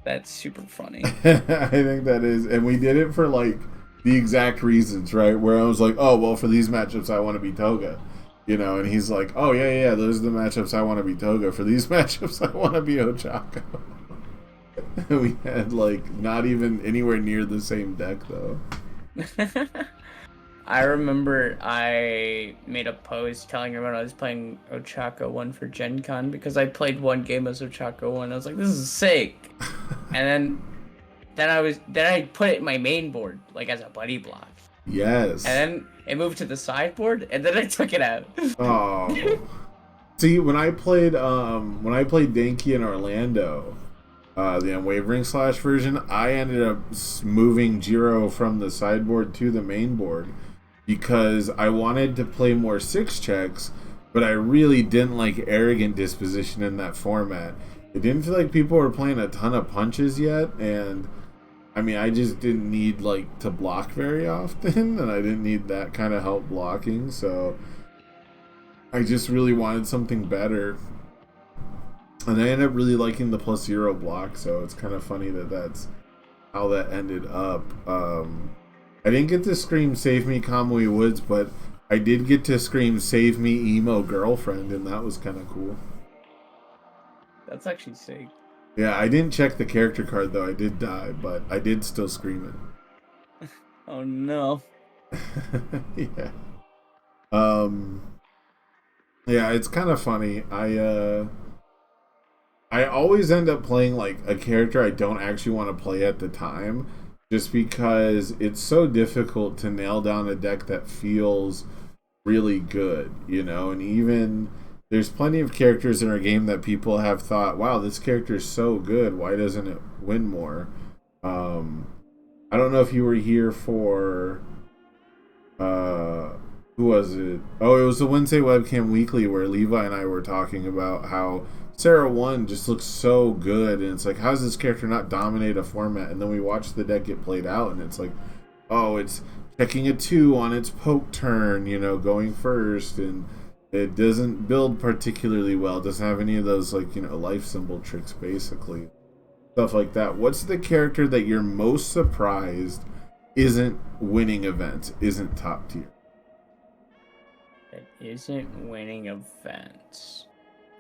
S3: That's super funny.
S1: I think that is, and we did it for like the exact reasons, right? Where I was like, oh, well, for these matchups, I want to be Toga, you know, and he's like, oh, yeah, those are the matchups I want to be Toga. For these matchups, I want to be Ochako. We had like not even anywhere near the same deck, though.
S3: I remember I made a post telling everyone I was playing Ochako 1 for Gen Con because I played one game as Ochako 1. I was like, this is sick. And then I put it in my main board, like as a buddy block.
S1: Yes.
S3: And then it moved to the sideboard, and then I took it out.
S1: Oh. See, when I played Danky in Orlando, the Unwavering Slash version, I ended up moving Jiro from the sideboard to the main board because I wanted to play more 6-checks, but I really didn't like Arrogant Disposition in that format. It didn't feel like people were playing a ton of punches yet, and I mean, I just didn't need like to block very often, and I didn't need that kind of help blocking, so I just really wanted something better. And I ended up really liking the +0 block, so it's kind of funny that that's how that ended up. I didn't get to scream "Save me, Kamui Woods," but I did get to scream "Save me, emo girlfriend," and that was kind of cool.
S3: That's actually sick.
S1: Yeah, I didn't check the character card though. I did die, but I did still scream it.
S3: Oh no.
S1: Yeah. Yeah, it's kind of funny. I always end up playing like a character I don't actually want to play at the time, just because it's so difficult to nail down a deck that feels really good, you know. And even there's plenty of characters in our game that people have thought, "Wow, this character is so good. Why doesn't it win more?" Um, I don't know if you were here for uh, who was it? Oh, it was the Wednesday Webcam Weekly where Levi and I were talking about how Sarah 1 just looks so good, and it's like, how does this character not dominate a format? And then we watch the deck get played out, and it's like, oh, it's checking a 2 on its poke turn, you know, going first, and it doesn't build particularly well. It doesn't have any of those, like, you know, life symbol tricks, basically. Stuff like that. What's the character that you're most surprised isn't winning events, isn't top tier?
S3: It isn't winning events.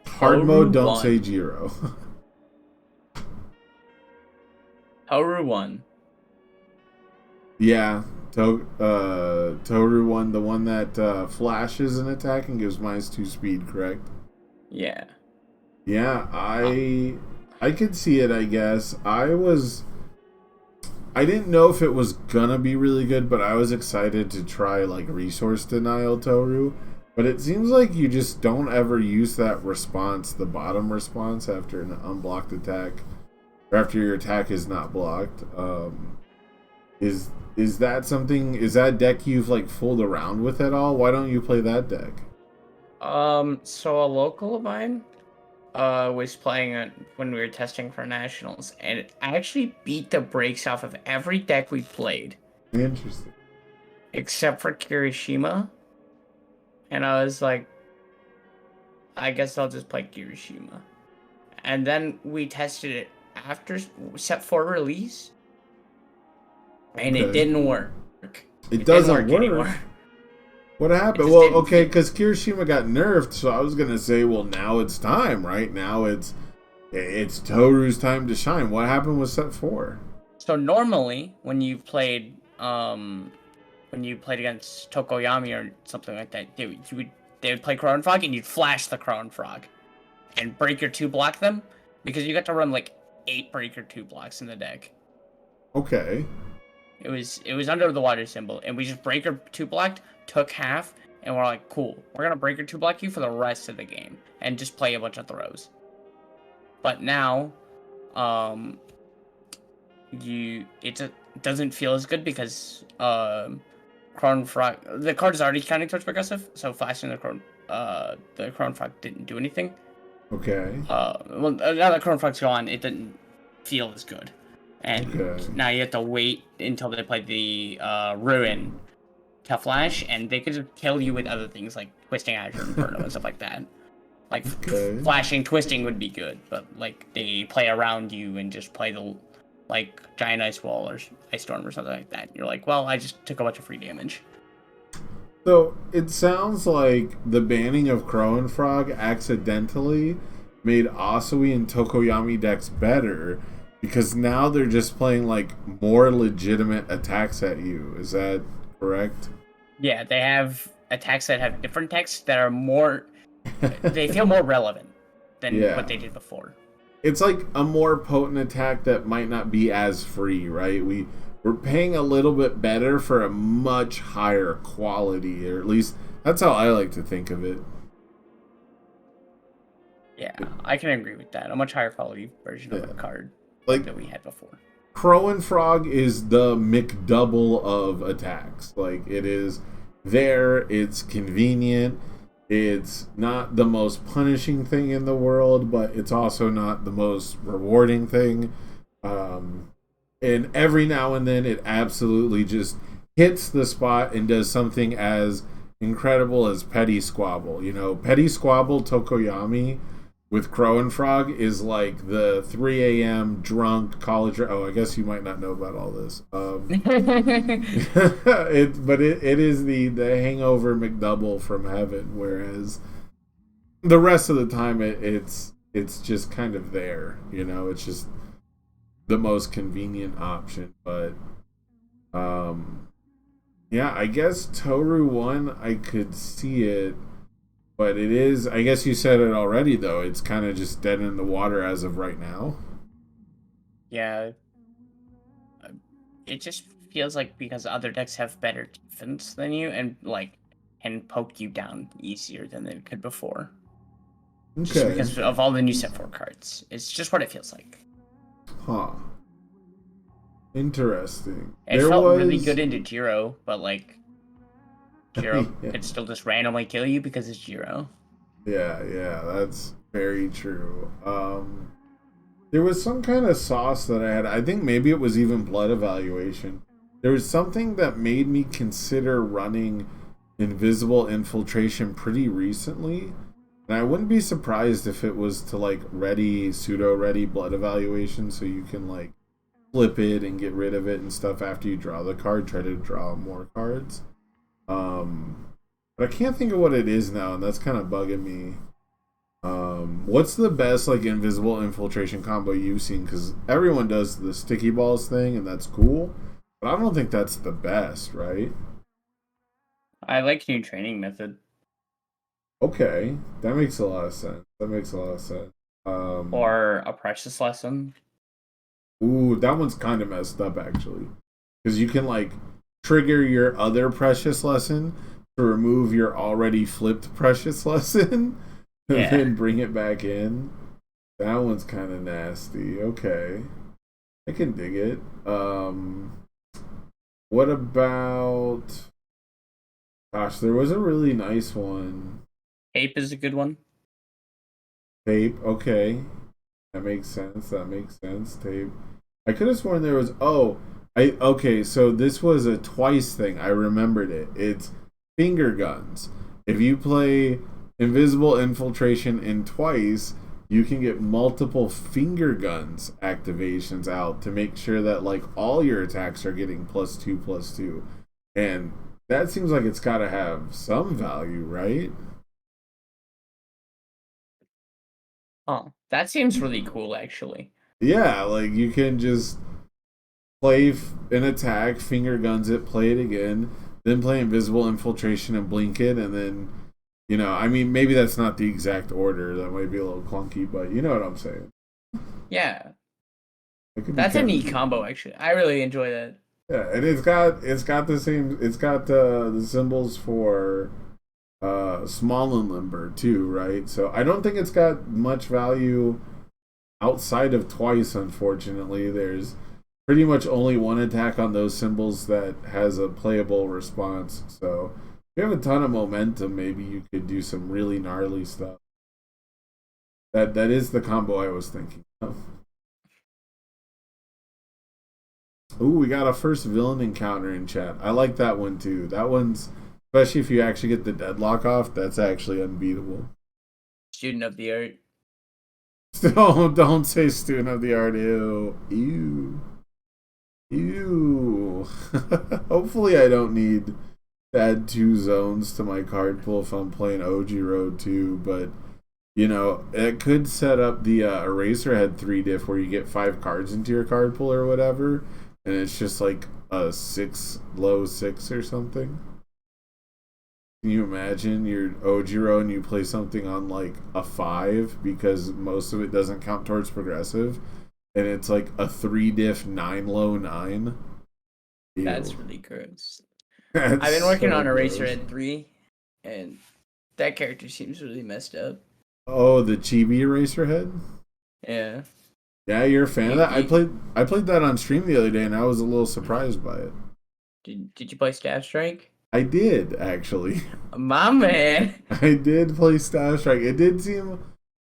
S1: Hard mode, don't
S3: won.
S1: say Jiro.
S3: Toru won.
S1: Yeah, Toru won, the one that flashes an attack and gives -2 speed, correct?
S3: Yeah.
S1: Yeah, I could see it, I guess. I didn't know if it was gonna be really good, but I was excited to try like resource denial Toru. But it seems like you just don't ever use that response, the bottom response after an unblocked attack, or after your attack is not blocked. Is that something? Is that deck you've like fooled around with at all? Why don't you play that deck?
S3: So a local of mine, was playing it when we were testing for nationals, and it actually beat the brakes off of every deck we played,
S1: Interesting.
S3: except for Kirishima. And I was like, I guess I'll just play Kirishima. And then we tested it after set 4 release, and it didn't work.
S1: It doesn't
S3: didn't work anymore.
S1: What happened? Well, okay, because Kirishima got nerfed, so I was gonna say, well, now it's time, right? Now it's Toru's time to shine. What happened with set 4?
S3: So normally, when you played against Tokoyami or something like that, they would play Crown Frog, and you'd flash the Crown Frog and break your 2 block them, because you got to run like 8 breaker 2 blocks in the deck.
S1: Okay.
S3: It was under the water symbol, and we just breaker 2 blocked, took half, and we're like, cool, we're gonna breaker 2 block you for the rest of the game and just play a bunch of throws. But now, it doesn't feel as good because Crown Frog, the card is already counting towards progressive, so flashing the Crown Frog didn't do anything.
S1: Okay.
S3: Well, now that Crown Frog's gone, it didn't feel as good. And now you have to wait until they play the Ruin to flash, and they could just kill you with other things like Twisting Azure Inferno and stuff like that. Like, flashing, twisting would be good, but like they play around you and just play the like Giant Ice Wall or Ice Storm or something like that. You're like, well, I just took a bunch of free damage.
S1: So it sounds like the banning of Crow and Frog accidentally made Asui and Tokoyami decks better, because now they're just playing like more legitimate attacks at you. Is that correct?
S3: Yeah, they have attacks that have different texts that are more. They feel more relevant than what they did before.
S1: It's like a more potent attack that might not be as free, right? We're paying a little bit better for a much higher quality, or at least that's how I like to think of it.
S3: Yeah, I can agree with that. A much higher quality version of the card
S1: like
S3: that we had before.
S1: Crow and Frog is the McDouble of attacks. Like, it is there, it's convenient, it's not the most punishing thing in the world, but it's also not the most rewarding thing. And every now and then it absolutely just hits the spot and does something as incredible as Petty Squabble. You know, Petty Squabble Tokoyami with Crow and Frog is like the 3 a.m. drunk college. Oh, I guess you might not know about all this. It is the hangover McDouble from heaven, whereas the rest of the time it's just kind of there. You know, it's just the most convenient option. But yeah, I guess Toru 1, I could see it. But it is, I guess you said it already, though. It's kind of just dead in the water as of right now.
S3: Yeah, it just feels like because other decks have better defense than you and like can poke you down easier than they could before. Just
S1: Okay.
S3: because of all the new set 4 cards. It's just what it feels like.
S1: Huh. Interesting.
S3: It felt really good into Jiro, but like Jiro
S1: Yeah.
S3: could still just randomly kill you because it's Jiro.
S1: Yeah, that's very true. There was some kind of sauce that I had. I think maybe it was even blood evaluation. There was something that made me consider running invisible infiltration pretty recently. And I wouldn't be surprised if it was to like pseudo ready blood evaluation so you can like flip it and get rid of it and stuff after you draw the card, try to draw more cards. But I can't think of what it is now, and that's kind of bugging me. What's the best like invisible infiltration combo you've seen? Because everyone does the sticky balls thing, and that's cool. But I don't think that's the best, right?
S3: I like new training method.
S1: Okay, that makes a lot of sense.
S3: Or a precious lesson.
S1: Ooh, that one's kind of messed up actually, because you can like trigger your other precious lesson to remove your already flipped precious lesson, and then bring it back in. That one's kind of nasty. Okay, I can dig it. What about? Gosh, there was a really nice one.
S3: Tape is a good one.
S1: Tape, okay. That makes sense. Tape. I could have sworn there was okay, so this was a twice thing. I remembered it. It's finger guns. If you play invisible infiltration in twice, you can get multiple finger guns activations out to make sure that like all your attacks are getting +2/+2. And that seems like it's gotta have some value, right?
S3: Oh, that seems really cool, actually.
S1: Yeah, like you can just play an attack, finger guns it, play it again, then play invisible infiltration and blink it, and then, I mean, maybe that's not the exact order. That might be a little clunky, but you know what I'm saying.
S3: Yeah. That's a neat combo, actually. I really enjoy that.
S1: Yeah, and it's got the symbols for small and limber too, right? So I don't think it's got much value outside of twice, unfortunately. There's pretty much only one attack on those symbols that has a playable response. So if you have a ton of momentum, maybe you could do some really gnarly stuff. That is the combo I was thinking of. Ooh, we got a first villain encounter in chat. I like that one too. That one's, especially if you actually get the deadlock off, that's actually unbeatable.
S3: Student of the art.
S1: Don't say student of the art. Ew. Hopefully I don't need to add 2 zones to my card pool if I'm playing OG Road 2, but it could set up the Eraserhead 3 diff where you get 5 cards into your card pool or whatever, and it's just like a low 6 or something. Can you imagine your Ojiro and you play something on like a 5 because most of it doesn't count towards progressive, and it's like a 3 diff 9 low 9? Ew.
S3: That's really gross. I've been working on Eraserhead 3, and that character seems really messed up.
S1: Oh, the Chibi Eraserhead?
S3: Yeah.
S1: Yeah, you're a fan of that? I played that on stream the other day, and I was a little surprised by it.
S3: Did you play Staff Strike?
S1: I did, actually.
S3: My man.
S1: I did play Staff Strike. It did seem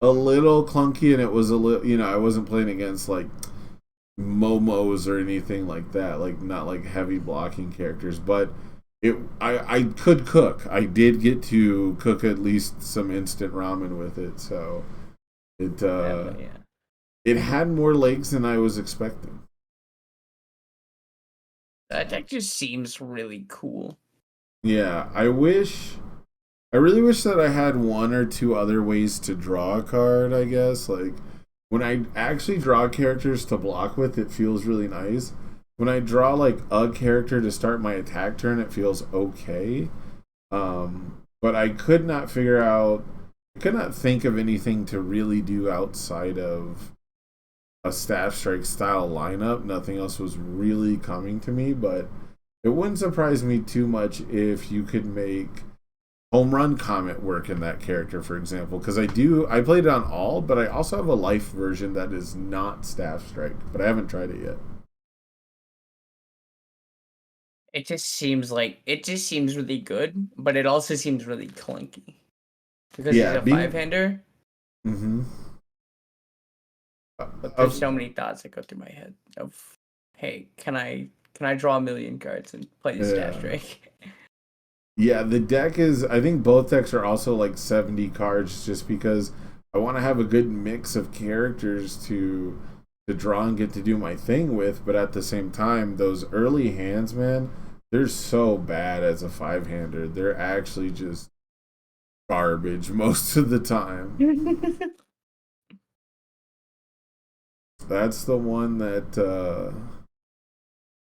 S1: a little clunky, and it was a little, I wasn't playing against, like, Momos or anything like that. Like, not, like, heavy blocking characters. But I could cook. I did get to cook at least some instant ramen with it, so it had more legs than I was expecting.
S3: That deck just seems really cool.
S1: Yeah, I really wish that I had 1 or 2 other ways to draw a card, I guess. Like, when I actually draw characters to block with, it feels really nice. When I draw, like, a character to start my attack turn, it feels okay. but I could not figure out. I could not think of anything to really do outside of a Staff Strike style lineup. Nothing else was really coming to me, but it wouldn't surprise me too much if you could make Home Run Comet work in that character, for example. Because I played it on all, but I also have a life version that is not Staff Strike, but I haven't tried it yet.
S3: It just seems really good, but it also seems really clunky because he's a five-hander.
S1: Mm-hmm.
S3: But there's so many thoughts that go through my head of, hey, can I draw a million cards and play the Staff Strike?
S1: Yeah, the deck is. I think both decks are also like 70 cards, just because I want to have a good mix of characters to draw and get to do my thing with. But at the same time, those early hands, man, they're so bad as a five-hander. They're actually just garbage most of the time. That's the one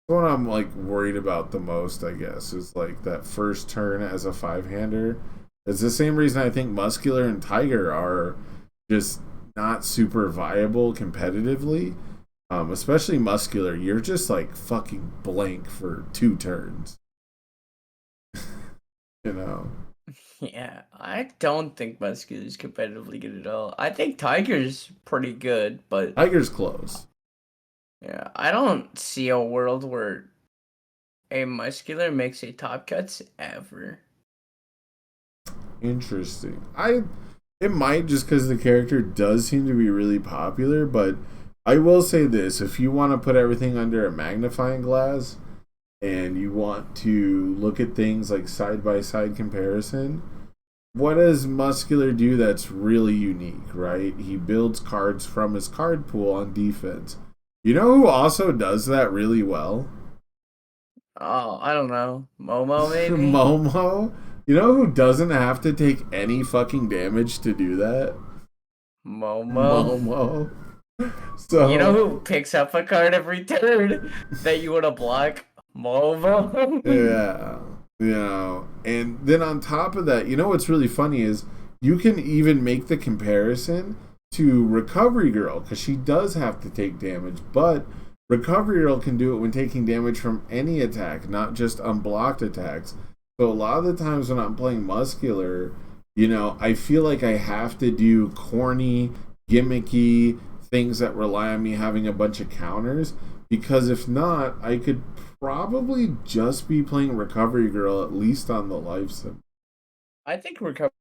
S1: I'm like worried about the most, I guess, is like that first turn as a five-hander. It's the same reason I think Muscular and Tiger are just not super viable competitively. Especially Muscular, you're just like fucking blank for 2 turns. You know?
S3: Yeah, I don't think Muscular's competitively good at all. I think Tiger's pretty good, but
S1: Tiger's close.
S3: Yeah, I don't see a world where a Muscular makes a top cuts ever.
S1: Interesting. It might, just because the character does seem to be really popular, but I will say this: if you want to put everything under a magnifying glass and you want to look at things like side by side comparison, what does Muscular do that's really unique, right? He builds cards from his card pool on defense. You know who also does that really well?
S3: Oh, I don't know. Momo, maybe?
S1: Momo? You know who doesn't have to take any fucking damage to do that?
S3: Momo.
S1: So,
S3: you know who picks up a card every turn that you want to block? Momo.
S1: Yeah. You know, and then on top of that, you know what's really funny is you can even make the comparison to Recovery Girl, because she does have to take damage, but Recovery Girl can do it when taking damage from any attack, not just unblocked attacks. So a lot of the times when I'm playing Muscular, you know, I feel like I have to do corny, gimmicky things that rely on me having a bunch of counters, because if not, I could probably just be playing Recovery Girl, at least on the life sim.
S3: I think Recovery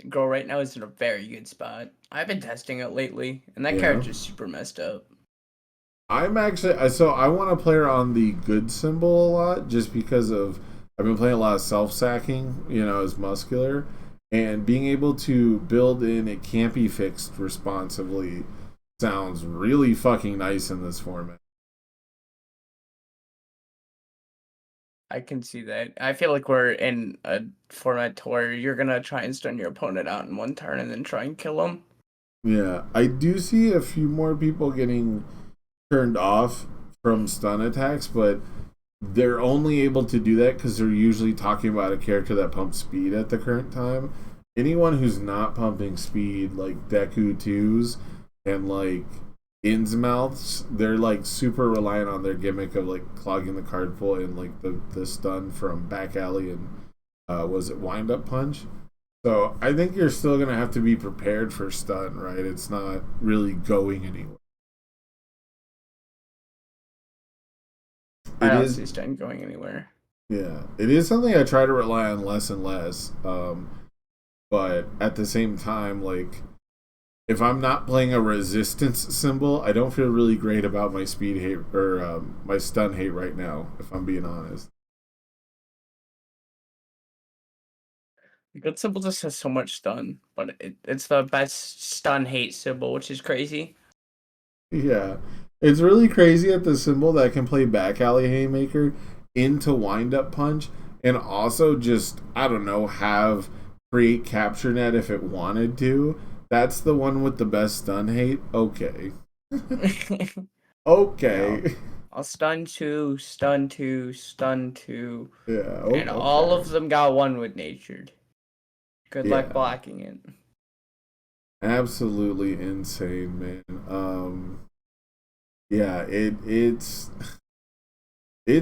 S3: Girl right now is in a very good spot. I've been testing it lately, and that character's super messed up.
S1: I'm actually, so I want to play her on the good symbol a lot, just because of, I've been playing a lot of self-sacking, you know, as Muscular, and being able to build in it can't be fixed responsively sounds really fucking nice in this format.
S3: I can see that. I feel like we're in a format where you're gonna try and stun your opponent out in one turn and then try and kill them.
S1: Yeah, I do see a few more people getting turned off from stun attacks, but they're only able to do that because they're usually talking about a character that pumps speed at the current time. Anyone who's not pumping speed, like Deku 2s and like Innsmouths, they're like super reliant on their gimmick of like clogging the card pool and like the stun from Back Alley and was it Wind Up Punch? So I think you're still gonna have to be prepared for stun, right? It's not really going anywhere.
S3: I don't see stun going anywhere.
S1: Yeah, it is something I try to rely on less and less. But at the same time, like, if I'm not playing a resistance symbol, I don't feel really great about my speed hate or my stun hate right now, if I'm being honest.
S3: The good symbol just has so much stun, but it's the best stun hate symbol, which is crazy.
S1: Yeah, it's really crazy at the symbol that can play Back Alley Haymaker into Wind Up Punch and also just, I don't know, create Capture Net if it wanted to. That's the one with the best stun hate? Okay. Okay.
S3: I'll stun 2, stun 2, stun 2,
S1: Yeah.
S3: and all
S1: Okay.
S3: of them got 1 with natured. Good luck
S1: Yeah.
S3: blocking it.
S1: Absolutely insane, man. Yeah, it's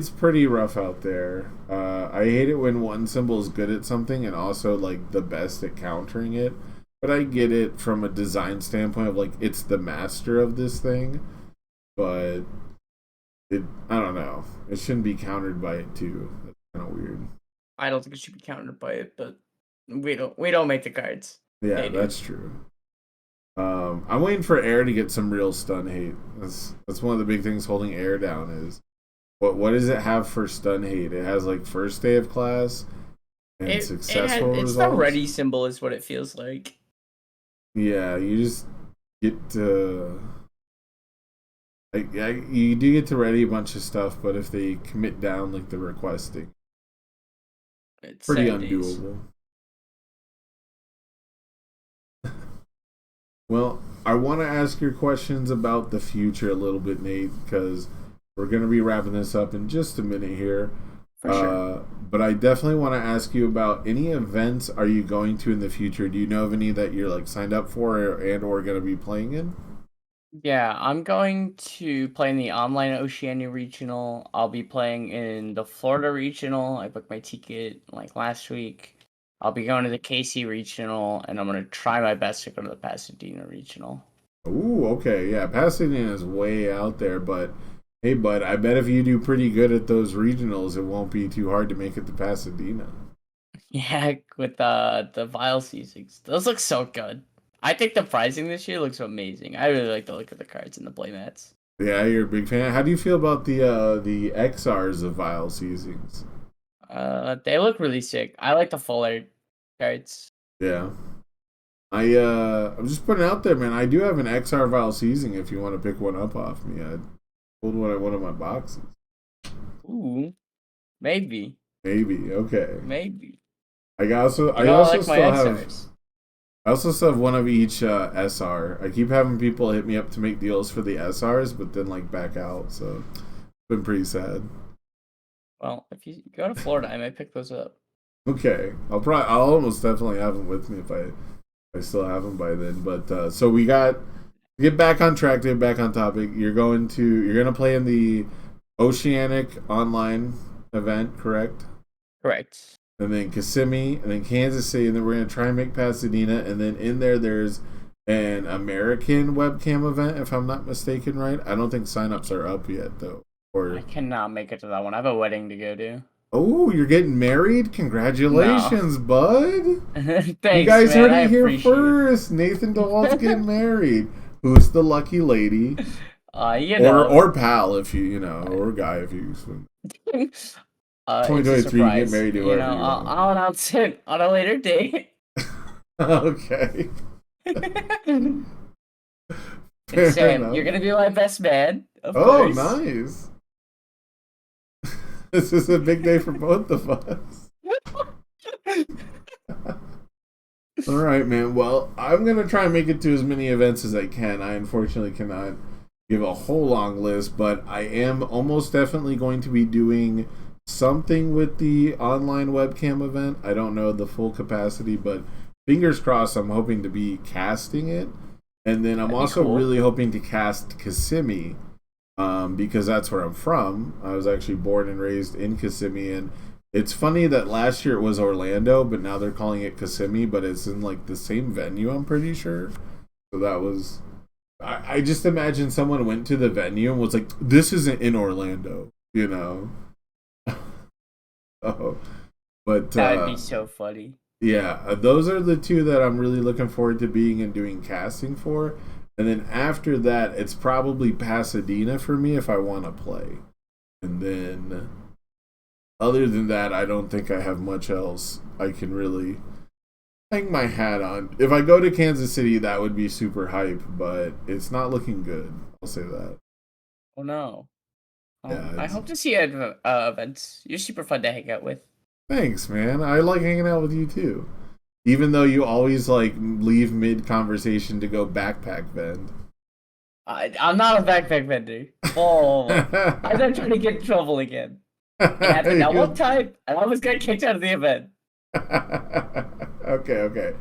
S1: pretty rough out there. I hate it when one symbol is good at something and also like the best at countering it. But I get it from a design standpoint of like it's the master of this thing, but I don't know. It shouldn't be countered by it too. That's kind of weird.
S3: I don't think it should be countered by it, but we don't make the cards.
S1: Yeah,
S3: They do.
S1: that's true. I'm waiting for air to get some real stun hate. That's one of the big things holding air down is what does it have for stun hate? It has like first day of class and successful
S3: It's
S1: results.
S3: the ready symbol is what it feels like.
S1: Yeah, you just get to like yeah, you do get to ready a bunch of stuff, but if they commit down like the requesting,
S3: It's
S1: pretty
S3: 7 days.
S1: undoable. Well, I want to ask your questions about the future a little bit, Nate, because we're going to be wrapping this up in just a minute here.
S3: For sure.
S1: But I definitely want to ask you about any events are you going to in the future? Do you know of any that you're like signed up for or going to be playing in?
S3: Yeah, I'm going to play in the online Oceania Regional. I'll be playing in the Florida Regional. I booked my ticket like last week. I'll be going to the KC Regional, and I'm going to try my best to go to the Pasadena Regional.
S1: Ooh, okay, yeah. Pasadena is way out there, but hey, bud, I bet if you do pretty good at those regionals, it won't be too hard to make it to Pasadena.
S3: Yeah, with the vial seasons. Those look so good. I think the pricing this year looks amazing. I really like the look of the cards and the playmats.
S1: Yeah, you're a big fan. How do you feel about the XRs of Vile Seasons?
S3: They look really sick. I like the full art cards.
S1: Yeah. I'm just putting it out there, man. I do have an XR Vile Seasoning if you want to pick one up off me. I pulled one at one of my boxes.
S3: Ooh, maybe,
S1: Maybe. Okay.
S3: maybe.
S1: I also
S3: You know, I like my
S1: still have
S3: XRs.
S1: I also still have one of each SR. I keep having people hit me up to make deals for the SRs, but then like back out. So it's been pretty sad.
S3: Well, if you go to Florida, I might pick those up.
S1: Okay, I'll almost definitely have them with me if I still have them by then. But so we got get back on track, get back on topic. You're gonna play in the Oceanic online event, correct?
S3: Correct.
S1: And then Kissimmee, and then Kansas City, and then we're gonna try and make Pasadena, and then in there's an American webcam event, if I'm not mistaken, right? I don't think signups are up yet though.
S3: I cannot make it to that one. I have a wedding to go to.
S1: Oh, you're getting married? Congratulations, bud!
S3: Thanks,
S1: You guys
S3: man.
S1: heard
S3: I
S1: it here
S3: appreciate it.
S1: first. Nathan DeWalt's getting married. Who's the lucky lady?
S3: You know.
S1: Or pal if you know, or guy if you swim.
S3: It's a
S1: 2023, you get
S3: surprise.
S1: married to
S3: You
S1: whoever
S3: know,
S1: you want.
S3: I'll announce it on a later date.
S1: Okay.
S3: And
S1: Fair
S3: Sam,
S1: enough.
S3: you're gonna be my best man, of
S1: Oh,
S3: course.
S1: nice. This is a big day for both of us. All right, man. Well, I'm going to try and make it to as many events as I can. I unfortunately cannot give a whole long list, but I am almost definitely going to be doing something with the online webcam event. I don't know the full capacity, but fingers crossed, I'm hoping to be casting it. And then I'm
S3: That'd be
S1: also
S3: cool.
S1: really hoping to cast Kissimmee. Because that's where I'm from. I was actually born and raised in Kissimmee, and it's funny that last year it was Orlando, but now they're calling it Kissimmee, but it's in like the same venue, I'm pretty sure. So that was, I just imagine someone went to the venue and was like, "This isn't in Orlando," you know. Oh, but
S3: That'd be so funny.
S1: yeah, those are the two that I'm really looking forward to being and doing casting for. And then after that, it's probably Pasadena for me if I want to play. And then, other than that, I don't think I have much else I can really hang my hat on. If I go to Kansas City, that would be super hype, but it's not looking good. I'll say that.
S3: Oh no.
S1: Yeah,
S3: I hope to see you at events. You're super fun to hang out with.
S1: thanks, man. I like hanging out with you too. Even though you always like leave mid conversation to go backpack vend.
S3: I'm not a backpack vendor. Oh, I'm not trying to get in trouble again. It happened that one time, and I almost got kicked out of the event.
S1: Okay.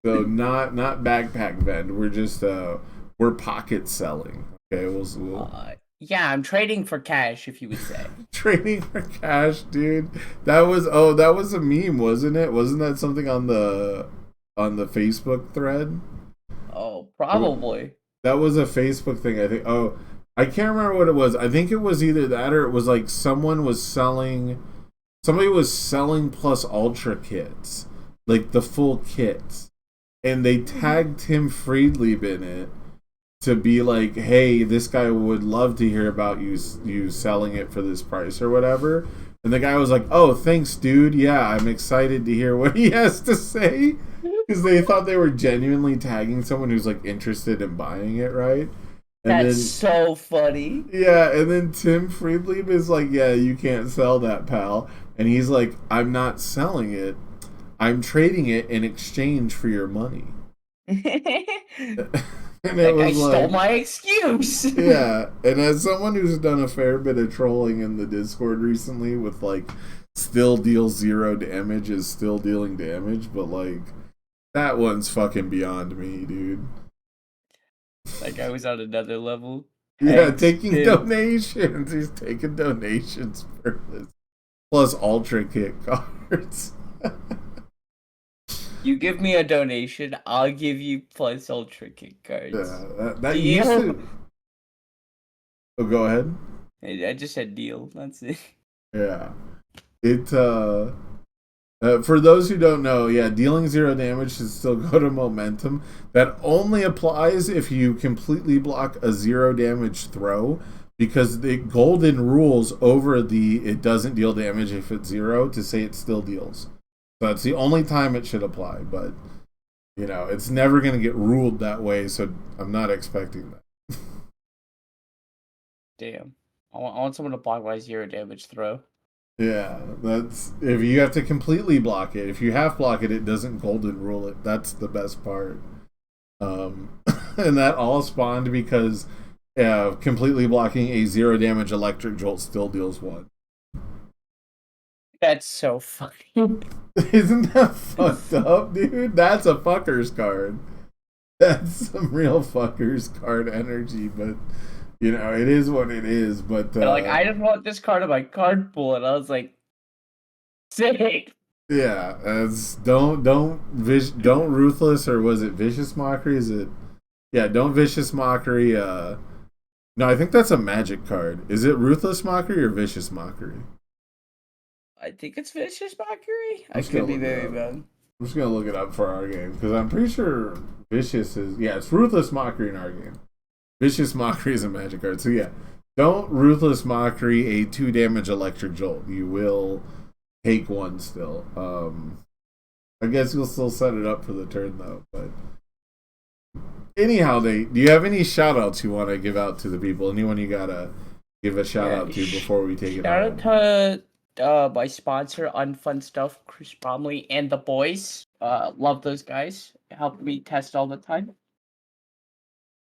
S1: So not backpack vend. We're just we're pocket selling. Okay, we'll
S3: Yeah, I'm trading for cash, if you would say.
S1: trading for cash, dude. That was a meme, wasn't it? Wasn't that something on the Facebook thread?
S3: Oh, probably.
S1: That was a Facebook thing, I think. Oh, I can't remember what it was. I think it was either that or it was like somebody was selling plus ultra kits, like the full kits, and they tagged Tim Friedlieb in it to be like, hey, this guy would love to hear about you selling it for this price or whatever. And the guy was like, oh, thanks, dude. Yeah, I'm excited to hear what he has to say. Because they thought they were genuinely tagging someone who's like interested in buying it, right? And
S3: That's so funny.
S1: Yeah, and then Tim Friedlieb is like, yeah, you can't sell that, pal. And he's like, I'm not selling it. I'm trading it in exchange for your money. And
S3: that guy stole my excuse.
S1: Yeah, and as someone who's done a fair bit of trolling in the Discord recently with like still deals 0 damage is still dealing damage, but like that one's fucking beyond me, dude.
S3: That guy was on another level.
S1: Yeah,
S3: Thanks,
S1: taking
S3: dude.
S1: donations. He's taking donations for this. Plus ultra kit cards.
S3: You give me a donation, I'll give you plus ultra kit cards.
S1: Yeah, that used to... Oh, go ahead.
S3: I just said deal. That's it.
S1: Yeah. It, for those who don't know, yeah, dealing 0 damage should still go to momentum. That only applies if you completely block a 0 damage throw, because the golden rules over it doesn't deal damage if it's 0 to say it still deals. So that's the only time it should apply, but, you know, it's never going to get ruled that way, so I'm not expecting that.
S3: Damn. I want someone to block my 0 damage throw.
S1: Yeah, that's... If you have to completely block it. If you half block it, it doesn't golden rule it. That's the best part. And that all spawned because completely blocking a 0 damage electric jolt still deals 1.
S3: That's so funny.
S1: Isn't that fucked up, dude? That's a fucker's card. That's some real fucker's card energy, but you know, it is what it is. But
S3: like, I just want this card in my card pool, and I was like, sick.
S1: Yeah, don't ruthless, or was it vicious mockery? Is it? Yeah, don't vicious mockery. No, I think that's a magic card. Is it ruthless mockery or vicious mockery?
S3: I think it's vicious mockery. I could be very wrong.
S1: I'm just gonna look it up for our game because I'm pretty sure vicious is it's ruthless mockery in our game. Vicious mockery is a magic card. So yeah, don't ruthless mockery a 2 damage electric jolt. You will take 1 still. I guess you'll still set it up for the turn though. But anyhow, do you have any shout outs you want to give out to the people? Anyone you gotta give a shout out to before we take it on?
S3: Shout out to my sponsor, Unfun Stuff, Chris Bromley, and the boys. Love those guys. Help me test all the time.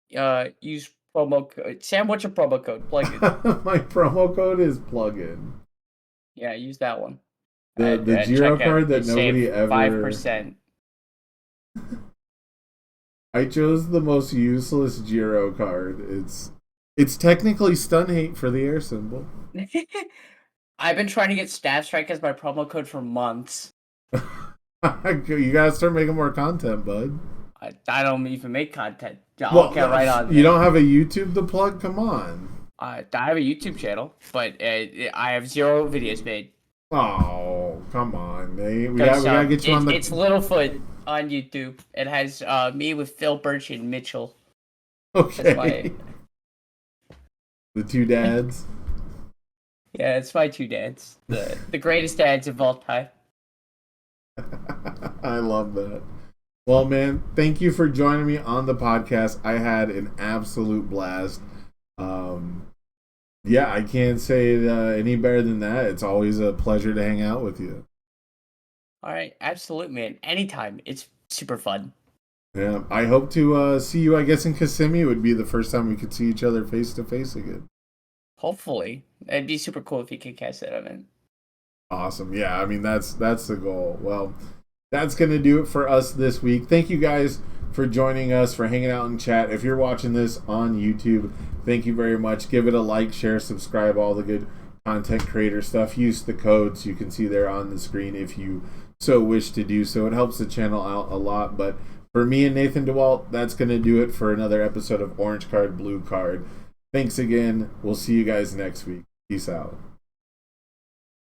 S3: Use promo code Sam. What's your promo code? Plug in.
S1: My promo code is plugin.
S3: Yeah, use that one.
S1: The Giro card that nobody ever.
S3: 5%.
S1: I chose the most useless Giro card. It's technically stun hate for the air symbol.
S3: I've been trying to get Stab Strike as my promo code for months.
S1: You gotta start making more content, bud.
S3: I don't even make content. I'll get right on.
S1: You don't have a YouTube to plug? Come on.
S3: I have a YouTube channel, but I have 0 videos made.
S1: Oh, come on. We gotta get you on the...
S3: It's Littlefoot on YouTube. It has me with Phil Birch and Mitchell.
S1: Okay. The 2 dads.
S3: Yeah, it's my 2 dads. The greatest dads of all time.
S1: I love that. Well, man, thank you for joining me on the podcast. I had an absolute blast. Yeah, I can't say it any better than that. It's always a pleasure to hang out with you.
S3: All right, absolute, man. Anytime. It's super fun.
S1: Yeah, I hope to see you. I guess in Kissimmee would be the first time we could see each other face to face again.
S3: Hopefully, it'd be super cool if you could catch that event.
S1: Awesome. Yeah, I mean that's the goal. Well, that's gonna do it for us this week. Thank you guys for joining us, for hanging out in chat. If you're watching this on YouTube, thank you very much. Give it a like, share, subscribe, all the good content creator stuff. Use the codes you can see there on the screen if you so wish to do so. It helps the channel out a lot. But for me and Nathan DeWalt, that's going to do it for another episode of Orange Card, Blue Card. Thanks again. We'll see you guys next week. Peace out.